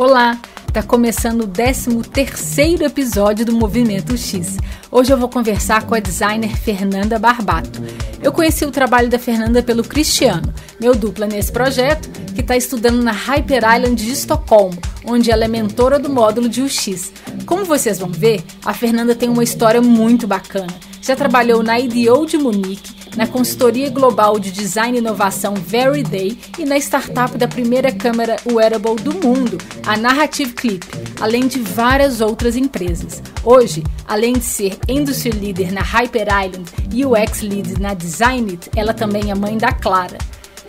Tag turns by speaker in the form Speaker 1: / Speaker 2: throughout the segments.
Speaker 1: Olá, tá começando o 13º episódio do Movimento X. Hoje eu vou conversar com a designer Fernanda Barbato. Eu conheci o trabalho da Fernanda pelo Cristiano, meu dupla nesse projeto, que está estudando na Hyper Island de Estocolmo, onde ela é mentora do módulo de UX. Como vocês vão ver, a Fernanda tem uma história muito bacana. Já trabalhou na IDEO de Munique, na consultoria global de design e inovação Veriday e na startup da primeira câmera wearable do mundo, a Narrative Clip, além de várias outras empresas. Hoje, além de ser Industry Leader na Hyper Island e UX Lead na Designit, ela também é mãe da Clara.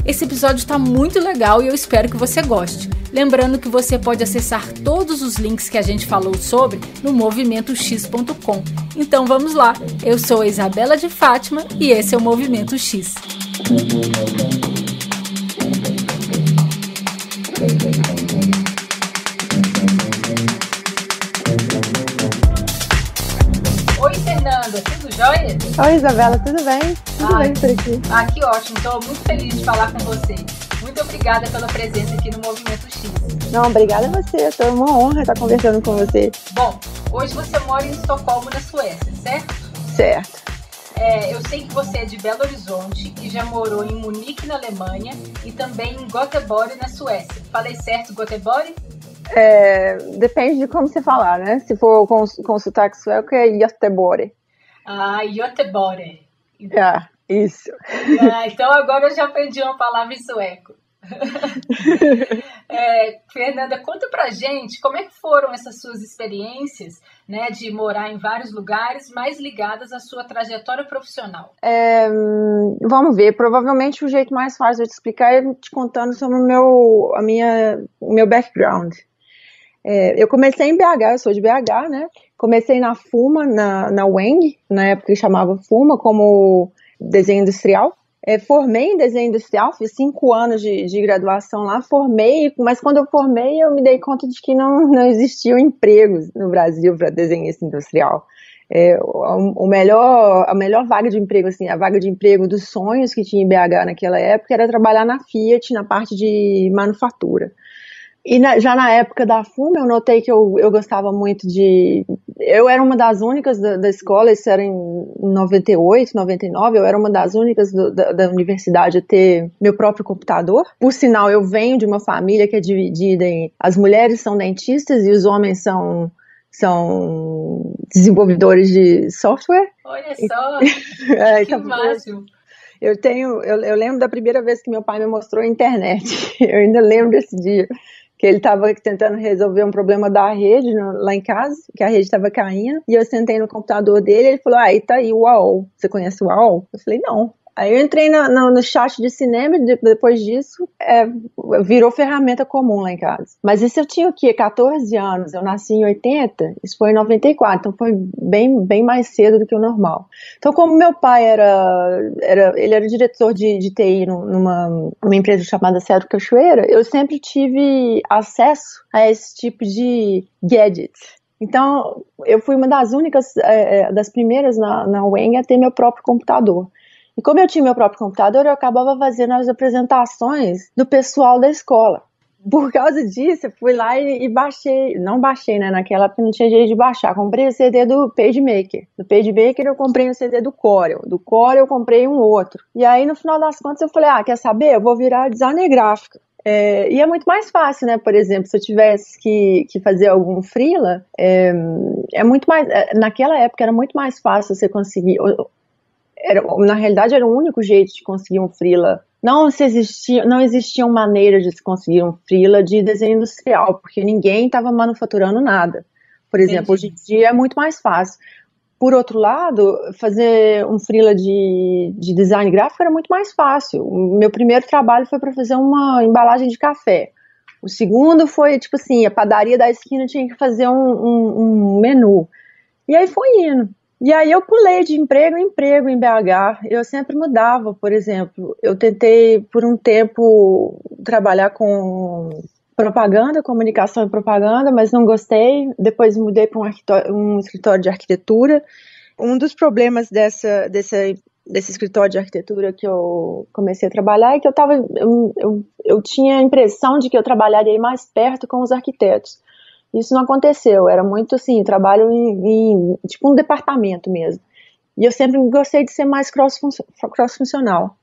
Speaker 1: Esse episódio está muito legal e eu espero que você goste. Lembrando que você pode acessar todos os links que a gente falou sobre no movimentox.com. Então vamos lá, eu sou a Isabela de Fátima e esse é o Movimento X. Oi, Fernanda, tudo jóia?
Speaker 2: Oi, Isabela, tudo bem? Tudo bem por aqui.
Speaker 1: Que ótimo, estou muito feliz de falar com você. Muito obrigada pela presença aqui no Movimento X.
Speaker 2: Não, obrigada a você, é uma honra estar conversando com você.
Speaker 1: Bom, hoje você mora em Estocolmo, na Suécia, certo?
Speaker 2: Certo.
Speaker 1: Eu sei que você é de Belo Horizonte e já morou em Munique, na Alemanha, e também em Göteborg, na Suécia. Falei certo, Göteborg?
Speaker 2: Depende de como você falar, né? Se for com sotaque sueco, é Göteborg.
Speaker 1: Göteborg.
Speaker 2: Isso.
Speaker 1: Então agora eu já aprendi uma palavra em sueco. Fernanda, conta pra gente como é que foram essas suas experiências, né, de morar em vários lugares, mais ligadas à sua trajetória profissional.
Speaker 2: Vamos ver, provavelmente o jeito mais fácil de te explicar é te contando sobre o meu background. Eu comecei em BH, eu sou de BH, né? Comecei na FUMA, na UENG, na época que chamava FUMA, como desenho industrial. Formei em desenho industrial, fiz 5 anos de graduação lá, formei, mas quando eu formei eu me dei conta de que não existiam empregos no Brasil para desenhista industrial. A melhor vaga de emprego, assim, a vaga de emprego dos sonhos que tinha em BH naquela época era trabalhar na Fiat, na parte de manufatura. E já na época da FUMA eu notei que eu gostava muito eu era uma das únicas da escola, isso era em 98, 99, eu era uma das únicas da universidade a ter meu próprio computador. Por sinal, eu venho de uma família que é dividida em as mulheres são dentistas e os homens são desenvolvedores de software.
Speaker 1: Olha só, que máximo!
Speaker 2: Eu lembro da primeira vez que meu pai me mostrou a internet, eu ainda lembro desse dia. Que ele estava tentando resolver um problema da rede lá em casa, que a rede estava caindo, e eu sentei no computador dele e ele falou, tá aí o UOL, você conhece o UOL? Eu falei, não. Aí eu entrei no chat de cinema e depois disso virou ferramenta comum lá em casa. Mas isso eu tinha o quê? 14 anos, eu nasci em 80, isso foi em 94, então foi bem mais cedo do que o normal. Então como meu pai ele era diretor de TI numa empresa chamada Cedro Cachoeira, eu sempre tive acesso a esse tipo de gadget. Então eu fui uma das únicas, das primeiras na UENG a ter meu próprio computador. E como eu tinha meu próprio computador, eu acabava fazendo as apresentações do pessoal da escola. Por causa disso, eu fui lá e baixei, não baixei, né, naquela época não tinha jeito de baixar, comprei o CD do PageMaker. Do PageMaker eu comprei o CD do Corel eu comprei um outro. E aí, no final das contas, eu falei, quer saber? Eu vou virar designer gráfica. E é muito mais fácil, né, por exemplo, se eu tivesse que fazer algum freela, muito mais, naquela época era muito mais fácil você conseguir... Na realidade era o único jeito de conseguir um freela. Não existiam maneiras de se conseguir um freela de desenho industrial, porque ninguém estava manufaturando nada. Por exemplo, hoje em dia é muito mais fácil. Por outro lado, fazer um freela de design gráfico era muito mais fácil. O meu primeiro trabalho foi para fazer uma embalagem de café. O segundo foi, tipo assim, a padaria da esquina tinha que fazer um menu. E aí foi indo. E aí eu pulei de emprego em emprego em BH, eu sempre mudava, por exemplo, eu tentei por um tempo trabalhar com propaganda, comunicação e propaganda, mas não gostei, depois mudei para um escritório de arquitetura. Um dos problemas dessa desse escritório de arquitetura que eu comecei a trabalhar, é que eu tinha a impressão de que eu trabalharia mais perto com os arquitetos. Isso não aconteceu, era muito assim, trabalho em tipo um departamento mesmo. E eu sempre gostei de ser mais cross-funcional.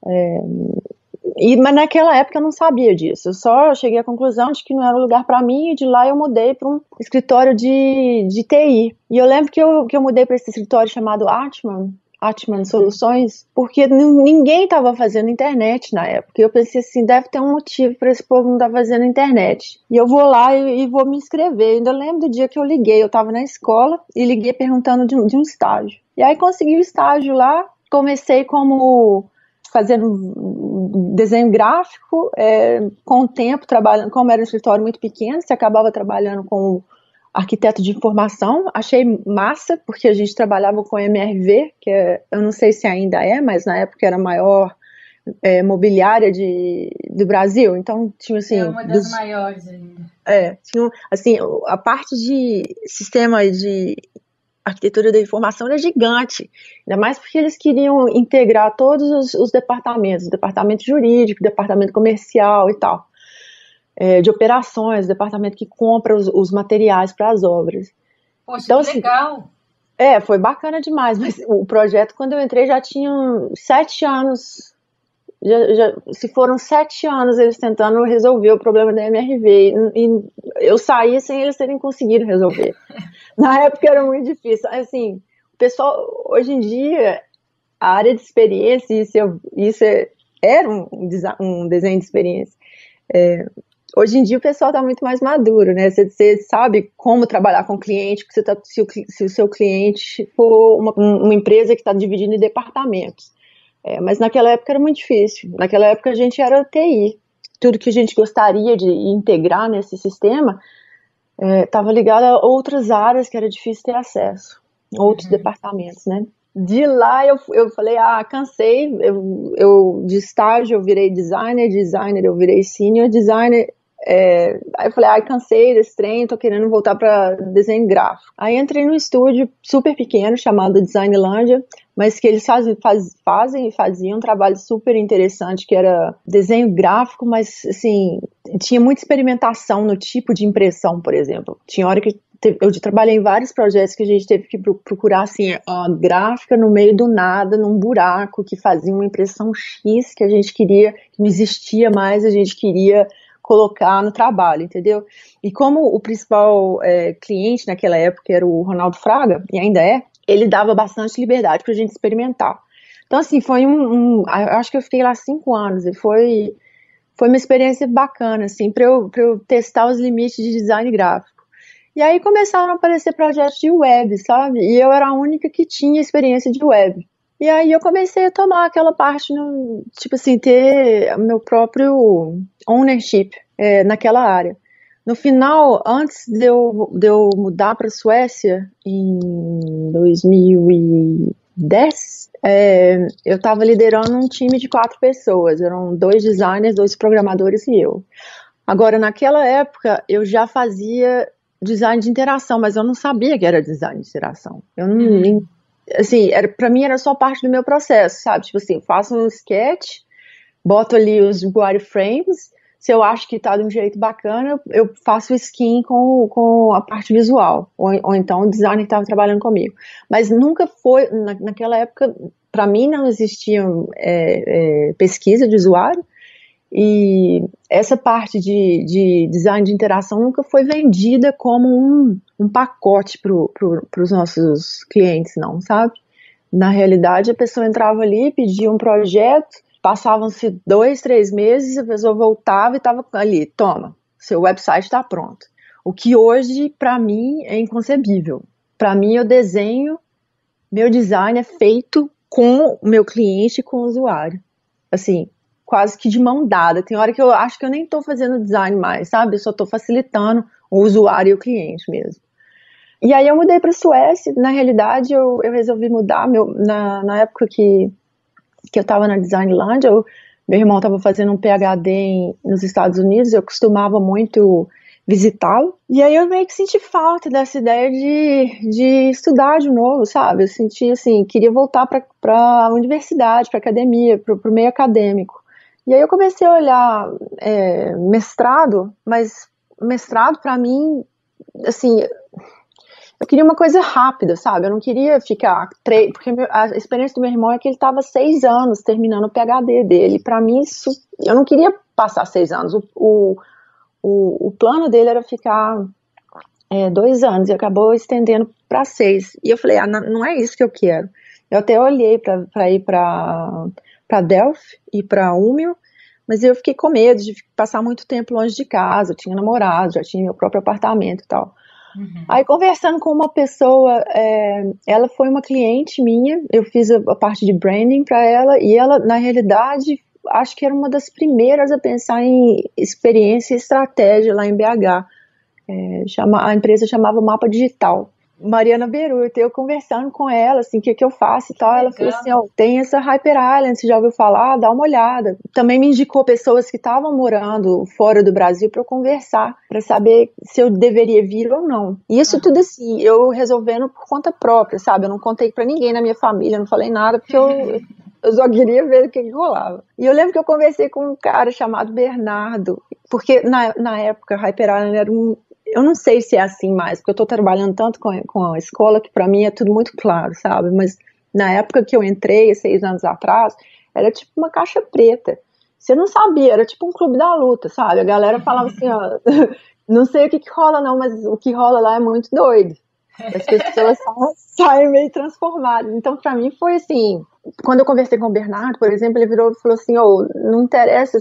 Speaker 2: Mas naquela época eu não sabia disso, eu só cheguei à conclusão de que não era um lugar para mim, e de lá eu mudei para um escritório de TI. E eu lembro que eu mudei para esse escritório chamado Atman Soluções, porque ninguém estava fazendo internet na época. E eu pensei assim, deve ter um motivo para esse povo não estar fazendo internet. E eu vou lá e vou me inscrever. Eu ainda lembro do dia que eu liguei, eu estava na escola e liguei perguntando de um estágio. E aí consegui o estágio lá, comecei fazendo desenho gráfico, com o tempo trabalhando, como era um escritório muito pequeno, você acabava trabalhando com arquiteto de informação. Achei massa, porque a gente trabalhava com MRV, eu não sei se ainda mas na época era a maior mobiliária do Brasil, então tinha assim...
Speaker 1: uma das maiores ainda.
Speaker 2: Tinha, assim, a parte de sistema de arquitetura da informação era gigante, ainda mais porque eles queriam integrar todos os departamentos, o departamento jurídico, o departamento comercial e tal, de operações, o departamento que compra os materiais para as obras.
Speaker 1: Poxa, então, que legal!
Speaker 2: Foi bacana demais, mas o projeto, quando eu entrei, já tinha 7 anos, se foram 7 anos eles tentando resolver o problema da MRV, e eu saí sem eles terem conseguido resolver. Na época era muito difícil. Assim, o pessoal, hoje em dia, a área de experiência, era um desenho de experiência. Hoje em dia o pessoal está muito mais maduro, né? Você sabe como trabalhar com o cliente, se o seu cliente for uma empresa que está dividida em departamentos. Mas naquela época era muito difícil. Naquela época a gente era TI. Tudo que a gente gostaria de integrar nesse sistema estava ligado a outras áreas que era difícil ter acesso, outros departamentos, né? De lá eu falei, cansei, de estágio eu virei designer eu virei senior designer, aí eu falei, cansei desse trem, tô querendo voltar para desenho gráfico. Aí entrei num estúdio super pequeno chamado Designlândia, mas que eles faziam um trabalho super interessante, que era desenho gráfico, mas assim, tinha muita experimentação no tipo de impressão, por exemplo. Tinha hora que eu trabalhei em vários projetos que a gente teve que procurar assim, a gráfica no meio do nada, num buraco, que fazia uma impressão X que a gente queria, que não existia mais, a gente queria colocar no trabalho, entendeu? E como o principal cliente naquela época era o Ronaldo Fraga, e ainda ele dava bastante liberdade pra gente experimentar. Então, assim, foi eu acho que eu fiquei lá 5 anos, e foi uma experiência bacana, assim, pra eu testar os limites de design gráfico. E aí começaram a aparecer projetos de web, sabe? E eu era a única que tinha experiência de web. E aí eu comecei a tomar aquela parte, tipo assim, ter meu próprio ownership naquela área. No final, antes de eu mudar para a Suécia, em 2010, eu estava liderando um time de 4 pessoas. Eram 2 designers, 2 programadores e eu. Agora, naquela época, eu já fazia design de interação, mas eu não sabia que era design de interação. Eu não... Assim, pra mim era só parte do meu processo, sabe? Tipo assim, eu faço um sketch, boto ali os wireframes, se eu acho que tá de um jeito bacana, eu faço o skin com a parte visual, ou então o designer que tava trabalhando comigo. Mas nunca foi, naquela época, pra mim não existia pesquisa de usuário, e essa parte de design de interação nunca foi vendida como um pacote para os nossos clientes, não, sabe? Na realidade, a pessoa entrava ali, pedia um projeto, passavam-se 2, 3 meses, a pessoa voltava e estava ali, toma, seu website está pronto. O que hoje, para mim, é inconcebível. Para mim, eu desenho, meu design é feito com o meu cliente e com o usuário. Assim, quase que de mão dada. Tem hora que eu acho que eu nem estou fazendo design mais, sabe? Eu só estou facilitando o usuário e o cliente mesmo. E aí eu mudei para a Suécia. Na realidade, eu resolvi mudar. Na época que eu estava na Designlândia, meu irmão estava fazendo um PhD nos Estados Unidos. Eu costumava muito visitá-lo. E aí eu meio que senti falta dessa ideia de estudar de novo, sabe? Eu senti assim, queria voltar para a universidade, para a academia, para o meio acadêmico. E aí eu comecei a olhar mestrado, mas mestrado para mim, assim, eu queria uma coisa rápida, sabe? Eu não queria ficar porque a experiência do meu irmão é que ele estava 6 anos terminando o PhD dele. Para mim, eu não queria passar 6 anos. O plano dele era ficar 2 anos e acabou estendendo para 6. E eu falei, não é isso que eu quero. Eu até olhei para ir para Delft e para Umeå, mas eu fiquei com medo de passar muito tempo longe de casa. Eu tinha namorado, já tinha meu próprio apartamento e tal.
Speaker 1: Uhum.
Speaker 2: Aí, conversando com uma pessoa, ela foi uma cliente minha, eu fiz a parte de branding para ela, e ela, na realidade, acho que era uma das primeiras a pensar em experiência e estratégia lá em BH. A empresa chamava Mapa Digital. Mariana Beruto, eu conversando com ela, assim, o que eu faço e tal, ela falou assim, tem essa Hyper Island, você já ouviu falar? Dá uma olhada. Também me indicou pessoas que estavam morando fora do Brasil para eu conversar, para saber se eu deveria vir ou não. E isso tudo assim, eu resolvendo por conta própria, sabe? Eu não contei para ninguém na minha família, não falei nada, porque eu só queria ver o que rolava. E eu lembro que eu conversei com um cara chamado Bernardo, porque na época a Hyper Island era eu não sei se é assim mais, porque eu estou trabalhando tanto com a escola que para mim é tudo muito claro, sabe? Mas na época que eu entrei, 6 anos atrás, era tipo uma caixa preta. Você não sabia, era tipo um clube da luta, sabe? A galera falava assim, ó, não sei o que rola não, mas o que rola lá é muito doido. As pessoas saem meio transformadas. Então, para mim foi assim, quando eu conversei com o Bernardo, por exemplo, ele virou e falou assim, não interessa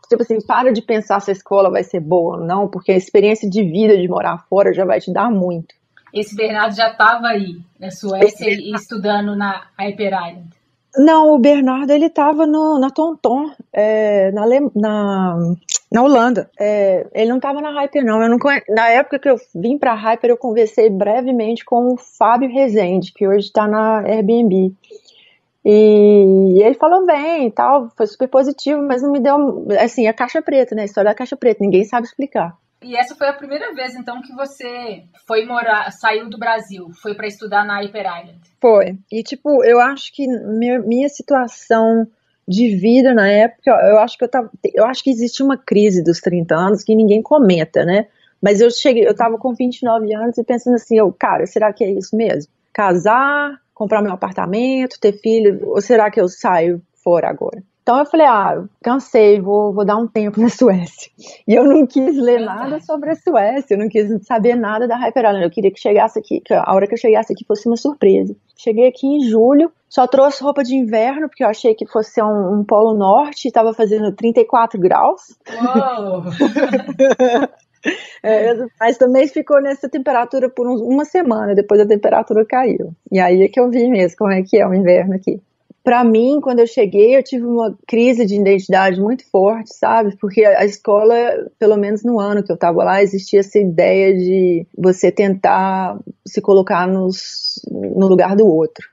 Speaker 2: tipo assim, para de pensar se a escola vai ser boa ou não, porque a experiência de vida de morar fora já vai te dar muito.
Speaker 1: Esse Bernardo já estava aí na Suécia e estudando na Hyper Island?
Speaker 2: Não, o Bernardo, ele estava na TomTom, na Holanda. Ele não estava na Hyper, não. Na época que eu vim para a Hyper, eu conversei brevemente com o Fábio Rezende, que hoje está na Airbnb. E ele falou bem e tal, foi super positivo, mas não me deu, assim, a caixa preta, né, a história da caixa preta, ninguém sabe explicar.
Speaker 1: E essa foi a primeira vez, então, que você saiu do Brasil, foi para estudar na Hyper Island?
Speaker 2: Foi, e tipo, eu acho que minha situação de vida na época, eu acho que existia uma crise dos 30 anos que ninguém comenta, né, mas eu tava com 29 anos e pensando assim, cara, será que é isso mesmo? Casar, comprar meu apartamento, ter filho, ou será que eu saio fora agora? Então eu falei, cansei, vou dar um tempo na Suécia. E eu não quis ler nada sobre a Suécia, eu não quis saber nada da Hyper Island, eu queria que chegasse aqui, que a hora que eu chegasse aqui fosse uma surpresa. Cheguei aqui em julho, só trouxe roupa de inverno, porque eu achei que fosse um polo norte, estava fazendo 34 graus.
Speaker 1: Uou!
Speaker 2: Mas também ficou nessa temperatura por uma semana, depois a temperatura caiu. E aí é que eu vi mesmo como é que é o inverno aqui. Para mim, quando eu cheguei, eu tive uma crise de identidade muito forte, sabe? Porque a escola, pelo menos no ano que eu estava lá, existia essa ideia de você tentar se colocar no lugar do outro.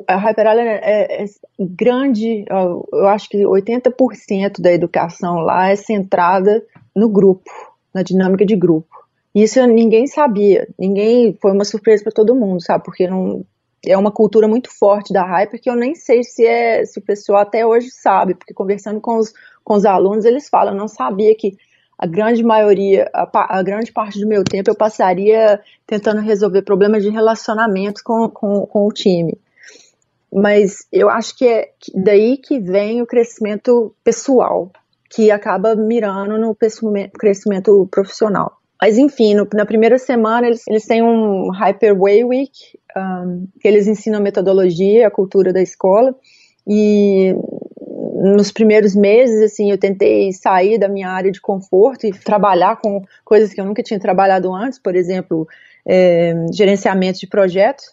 Speaker 2: A Hyper Island é grande, eu acho que 80% da educação lá é centrada no grupo, na dinâmica de grupo. Isso ninguém sabia, foi uma surpresa para todo mundo, sabe? Porque não... É uma cultura muito forte da Hyper que eu nem sei se o pessoal até hoje sabe, porque conversando com os alunos, eles falam, eu não sabia que a grande maioria, a grande parte do meu tempo eu passaria tentando resolver problemas de relacionamento com o time. Mas eu acho que é daí que vem o crescimento pessoal, que acaba mirando no crescimento profissional. Mas enfim, na primeira semana eles têm um Hyper Way Week, que eles ensinam a metodologia, a cultura da escola, e nos primeiros meses, assim, eu tentei sair da minha área de conforto e trabalhar com coisas que eu nunca tinha trabalhado antes, por exemplo, gerenciamento de projetos.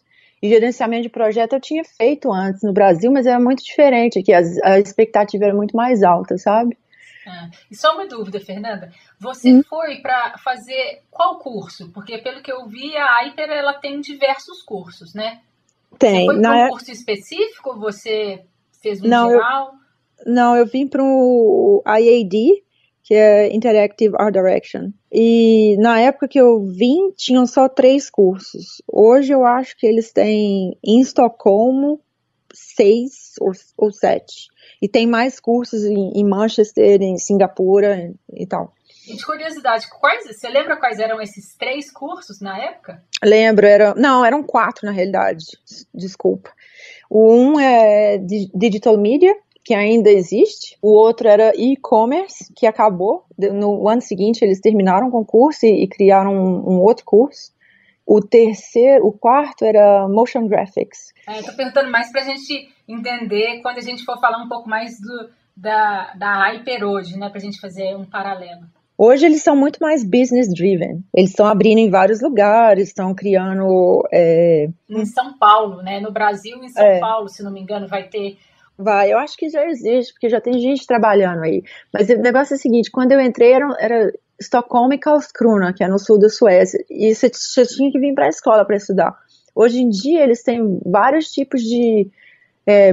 Speaker 2: E gerenciamento de projeto eu tinha feito antes no Brasil, mas era muito diferente aqui, a expectativa era muito mais alta, sabe?
Speaker 1: E só uma dúvida, Fernanda, você foi para fazer qual curso? Porque pelo que eu vi, a Hyper ela tem diversos cursos, né?
Speaker 2: Tem.
Speaker 1: Você foi para um curso específico ou você fez um geral?
Speaker 2: Não, eu vim para o IAD, que é Interactive Art Direction. E na época que eu vim, tinham só 3 cursos. Hoje eu acho que eles têm em Estocolmo 6 ou 7. E tem mais cursos em Manchester, em Singapura e tal.
Speaker 1: E de curiosidade, você lembra quais eram esses 3 cursos na época?
Speaker 2: Lembro, eram 4 na realidade, desculpa. Um é Digital Media, que ainda existe. O outro era E-Commerce, que acabou. No ano seguinte eles terminaram com o curso e criaram um outro curso. O quarto era Motion Graphics.
Speaker 1: Estou perguntando mais para a gente entender quando a gente for falar um pouco mais da Hyper hoje, né? Para a gente fazer um paralelo.
Speaker 2: Hoje eles são muito mais business driven. Eles estão abrindo em vários lugares, estão criando...
Speaker 1: Em São Paulo, né? No Brasil, em São Paulo, se não me engano, vai ter...
Speaker 2: Eu acho que já existe, porque já tem gente trabalhando aí. Mas o negócio é o seguinte, quando eu entrei era Estocolmo e Karlskrona, que é no sul da Suécia, e você tinha que vir para a escola para estudar. Hoje em dia eles têm vários tipos de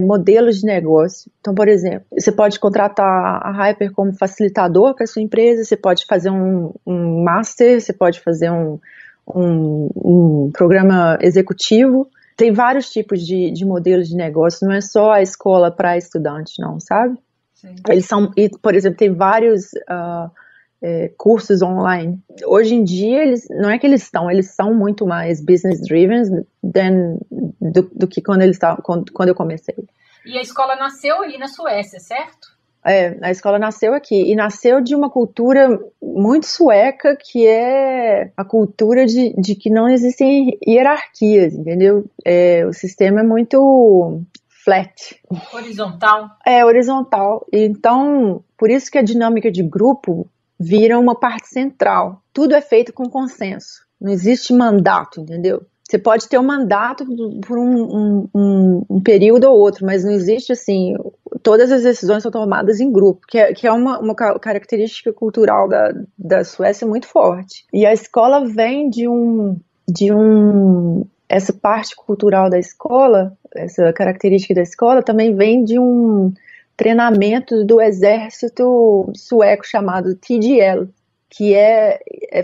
Speaker 2: modelos de negócio. Então, por exemplo, você pode contratar a Hyper como facilitador para sua empresa, você pode fazer um master, você pode fazer um programa executivo. Tem vários tipos de modelos de negócio, não é só a escola para estudante, não, sabe? Sim. Por exemplo, tem vários cursos online. Hoje em dia, eles são muito mais business driven do que quando eu comecei.
Speaker 1: E a escola nasceu ali na Suécia, certo?
Speaker 2: A escola nasceu aqui, e nasceu de uma cultura muito sueca, que é a cultura de que não existem hierarquias, entendeu? O sistema é muito flat.
Speaker 1: Horizontal.
Speaker 2: Horizontal. Então, por isso que a dinâmica de grupo vira uma parte central. Tudo é feito com consenso. Não existe mandato, entendeu? Você pode ter um mandato por um período ou outro, mas não existe assim, todas as decisões são tomadas em grupo, que é uma característica cultural da Suécia muito forte. E a escola vem essa parte cultural da escola, essa característica da escola também vem de um treinamento do exército sueco chamado TGL, que é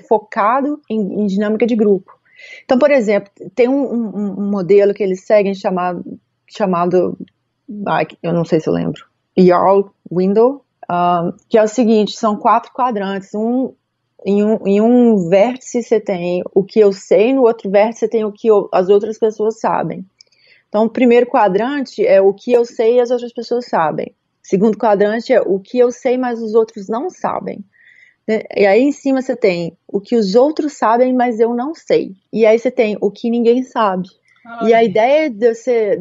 Speaker 2: focado em dinâmica de grupo. Então, por exemplo, tem um modelo que eles seguem chamado eu não sei se eu lembro, Jarl Window, que é o seguinte, são 4 quadrantes, em um vértice você tem o que eu sei, no outro vértice você tem o que as outras pessoas sabem. Então, o primeiro quadrante é o que eu sei e as outras pessoas sabem. O segundo quadrante é o que eu sei, mas os outros não sabem. E aí em cima você tem o que os outros sabem, mas eu não sei. E aí você tem o que ninguém sabe. E a ideia de você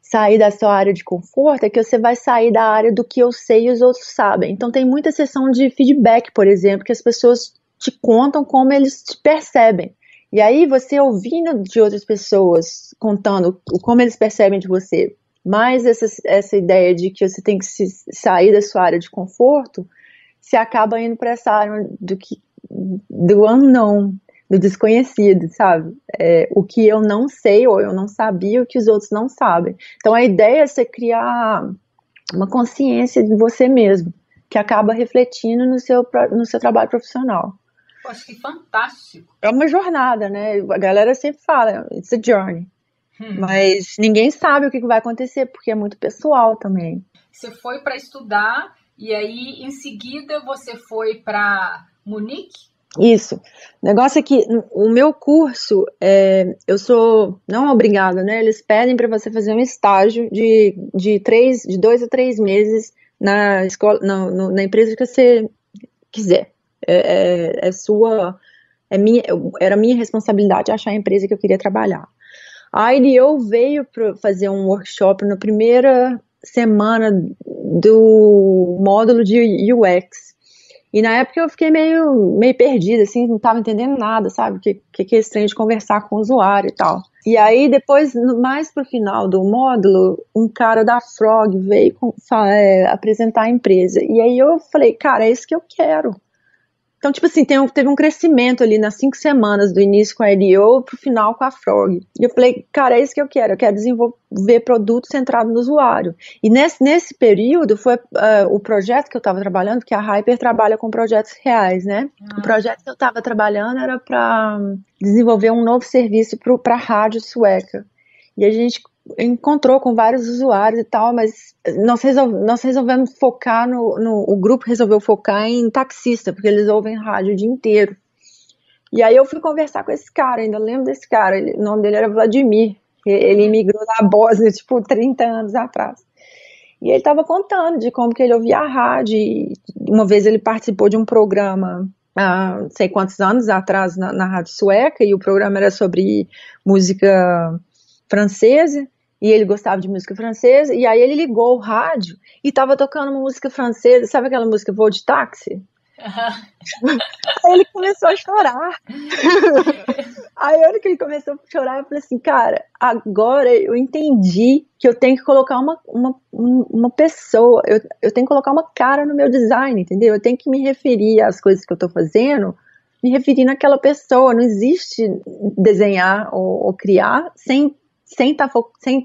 Speaker 2: sair da sua área de conforto é que você vai sair da área do que eu sei e os outros sabem. Então tem muita sessão de feedback, por exemplo, que as pessoas te contam como eles te percebem. E aí você ouvindo de outras pessoas contando como eles percebem de você, mais essa ideia de que você tem que sair da sua área de conforto, você acaba indo para essa área do unknown, do desconhecido, sabe? O que eu não sei ou eu não sabia, o que os outros não sabem. Então a ideia é você criar uma consciência de você mesmo, que acaba refletindo no seu trabalho profissional.
Speaker 1: Poxa, que fantástico!
Speaker 2: É uma jornada, né? A galera sempre fala, it's a journey. Mas ninguém sabe o que vai acontecer, porque é muito pessoal também.
Speaker 1: Você foi para estudar e aí, em seguida, você foi para Munique?
Speaker 2: Isso. O negócio é que o meu curso, eu sou não obrigada, né? Eles pedem para você fazer um estágio de 2 a 3 meses na escola, na empresa que você quiser. Era minha responsabilidade achar a empresa que eu queria trabalhar. Aí eu veio para fazer um workshop na primeira semana do módulo de UX. E na época eu fiquei meio perdida, assim, não estava entendendo nada, sabe? Que é esse trem de conversar com o usuário e tal. E aí depois, mais pro final do módulo, um cara da Frog veio apresentar a empresa. E aí eu falei, cara, é isso que eu quero. Então, tipo assim, teve um crescimento ali nas 5 semanas, do início com a IDEO pro final com a Frog. E eu falei, cara, é isso que eu quero desenvolver produto centrado no usuário. E nesse período foi o projeto que eu estava trabalhando, que a Hyper trabalha com projetos reais, né? O projeto que eu estava trabalhando era para desenvolver um novo serviço para a rádio sueca. E a gente encontrou com vários usuários e tal, mas nós resolvemos focar o grupo resolveu focar em taxista, porque eles ouvem rádio o dia inteiro. E aí eu fui conversar com esse cara, ainda lembro desse cara, o nome dele era Vladimir, ele imigrou da Bósnia, tipo, 30 anos atrás. E ele estava contando de como que ele ouvia a rádio, e uma vez ele participou de um programa, não sei quantos anos atrás, na rádio sueca, e o programa era sobre música francesa, e ele gostava de música francesa, e aí ele ligou o rádio e tava tocando uma música francesa, sabe aquela música Voo de Táxi? Aí ele começou a chorar. Aí a hora que ele começou a chorar, eu falei assim, cara, agora eu entendi que eu tenho que colocar uma pessoa, eu tenho que colocar uma cara no meu design, entendeu? Eu tenho que me referir às coisas que eu tô fazendo, me referir naquela pessoa. Não existe desenhar ou criar sem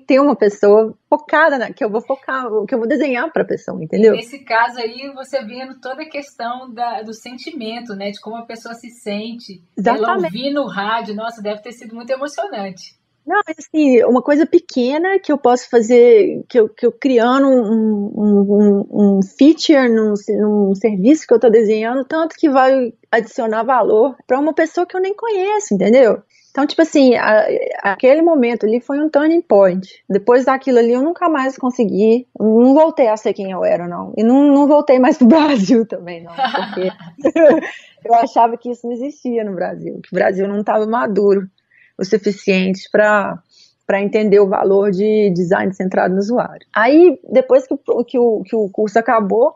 Speaker 2: ter uma pessoa focada que eu vou focar, que eu vou desenhar para a pessoa, entendeu?
Speaker 1: E nesse caso aí, você vendo toda a questão do sentimento, né? De como a pessoa se sente. Exatamente. Ela ouvir no rádio, nossa, deve ter sido muito emocionante.
Speaker 2: Não, assim, uma coisa pequena que eu posso fazer, que eu criando um feature num serviço que eu estou desenhando, tanto que vai adicionar valor para uma pessoa que eu nem conheço, entendeu? Então, tipo assim, aquele momento ali foi um turning point. Depois daquilo ali, eu nunca mais consegui, não voltei a ser quem eu era, não. E não voltei mais pro Brasil também, não. Porque eu achava que isso não existia no Brasil, que o Brasil não estava maduro o suficiente para entender o valor de design centrado no usuário. Aí, depois que o curso acabou,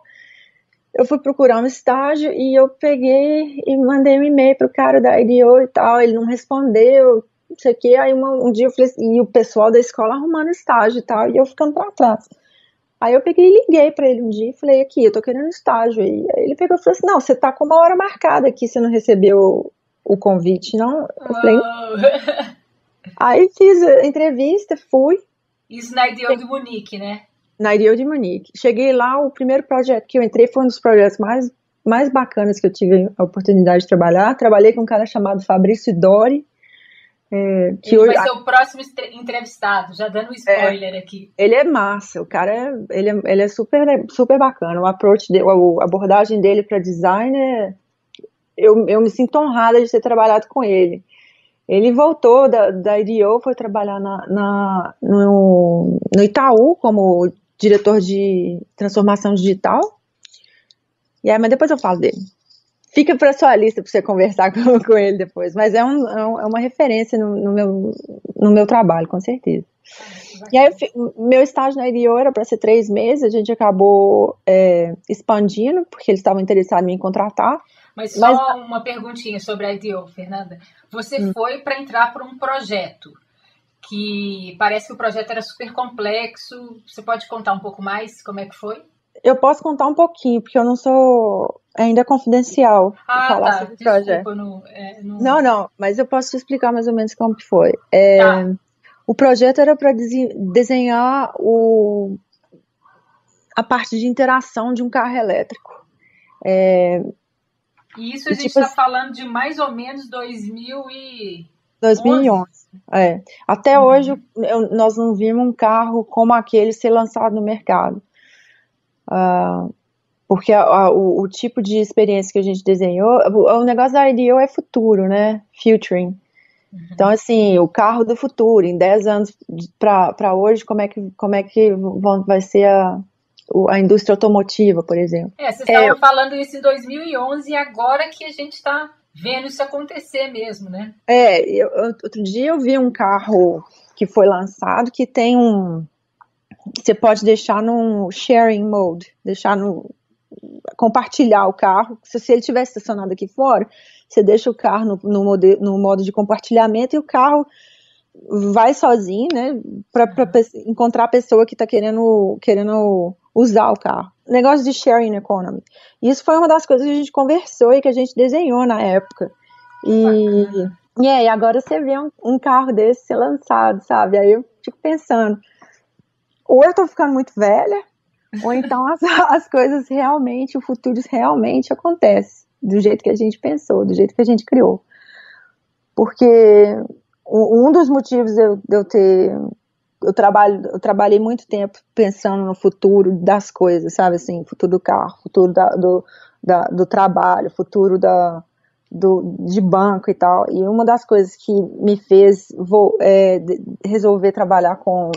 Speaker 2: eu fui procurar um estágio e eu peguei e mandei um e-mail pro cara da IDEO e tal, ele não respondeu, não sei o que, aí um dia eu falei assim, e o pessoal da escola arrumando estágio e tal, e eu ficando pra trás. Aí eu peguei e liguei pra ele um dia e falei, aqui, eu tô querendo estágio. Aí ele pegou e falou assim, não, você tá com uma hora marcada aqui, você não recebeu o convite, não? Eu falei, aí fiz a entrevista, fui.
Speaker 1: Isso na IDEO de Munique, né?
Speaker 2: Na IDEO de Munique. Cheguei lá, o primeiro projeto que eu entrei foi um dos projetos mais bacanas que eu tive a oportunidade de trabalhar. Trabalhei com um cara chamado Fabrício Dori.
Speaker 1: Que ele vai ser o próximo entrevistado, já dando um spoiler aqui.
Speaker 2: Ele é massa, o cara ele é super, super bacana. O approach dele, a abordagem dele para design, eu me sinto honrada de ter trabalhado com ele. Ele voltou da IDEO, foi trabalhar no Itaú como diretor de transformação digital. Mas depois eu falo dele. Fica para sua lista para você conversar com ele depois. Mas é uma referência no meu trabalho, com certeza. E aí, meu estágio na IDEO era para ser 3 meses, a gente acabou expandindo, porque eles estavam interessados em me contratar.
Speaker 1: Mas só uma perguntinha sobre a IDEO, Fernanda. Você foi para entrar por um projeto, que parece que o projeto era super complexo. Você pode contar um pouco mais como é que foi?
Speaker 2: Eu posso contar um pouquinho, porque eu não sou... Ainda é confidencial falar sobre o projeto. Não, mas eu posso te explicar mais ou menos como que foi. O projeto era para desenhar a parte de interação de um carro elétrico.
Speaker 1: E isso a gente está falando de mais ou menos 2011.
Speaker 2: Até hoje nós não vimos um carro como aquele ser lançado no mercado. Porque o tipo de experiência que a gente desenhou, o negócio da IDEO é futuro, né? Futuring. Então, assim, o carro do futuro, em 10 anos para hoje, como é que vai ser a indústria automotiva, por exemplo.
Speaker 1: Vocês estavam falando isso em 2011 e agora que a gente está vendo isso acontecer mesmo, né?
Speaker 2: Outro dia eu vi um carro que foi lançado que tem você pode deixar no sharing mode, compartilhar o carro. Se ele estiver estacionado aqui fora, você deixa o carro no modo de compartilhamento e o carro vai sozinho, né, para encontrar a pessoa que está querendo usar o carro. Negócio de sharing economy. Isso foi uma das coisas que a gente conversou e que a gente desenhou na época. E agora você vê um carro desse ser lançado, sabe? Aí eu fico pensando, ou eu tô ficando muito velha, ou então as coisas realmente, o futuro realmente acontece do jeito que a gente pensou, do jeito que a gente criou. Porque um dos motivos de eu ter... Eu trabalhei muito tempo pensando no futuro das coisas, sabe, assim, futuro do carro, futuro do trabalho, futuro de banco e tal, e uma das coisas que me fez resolver trabalhar com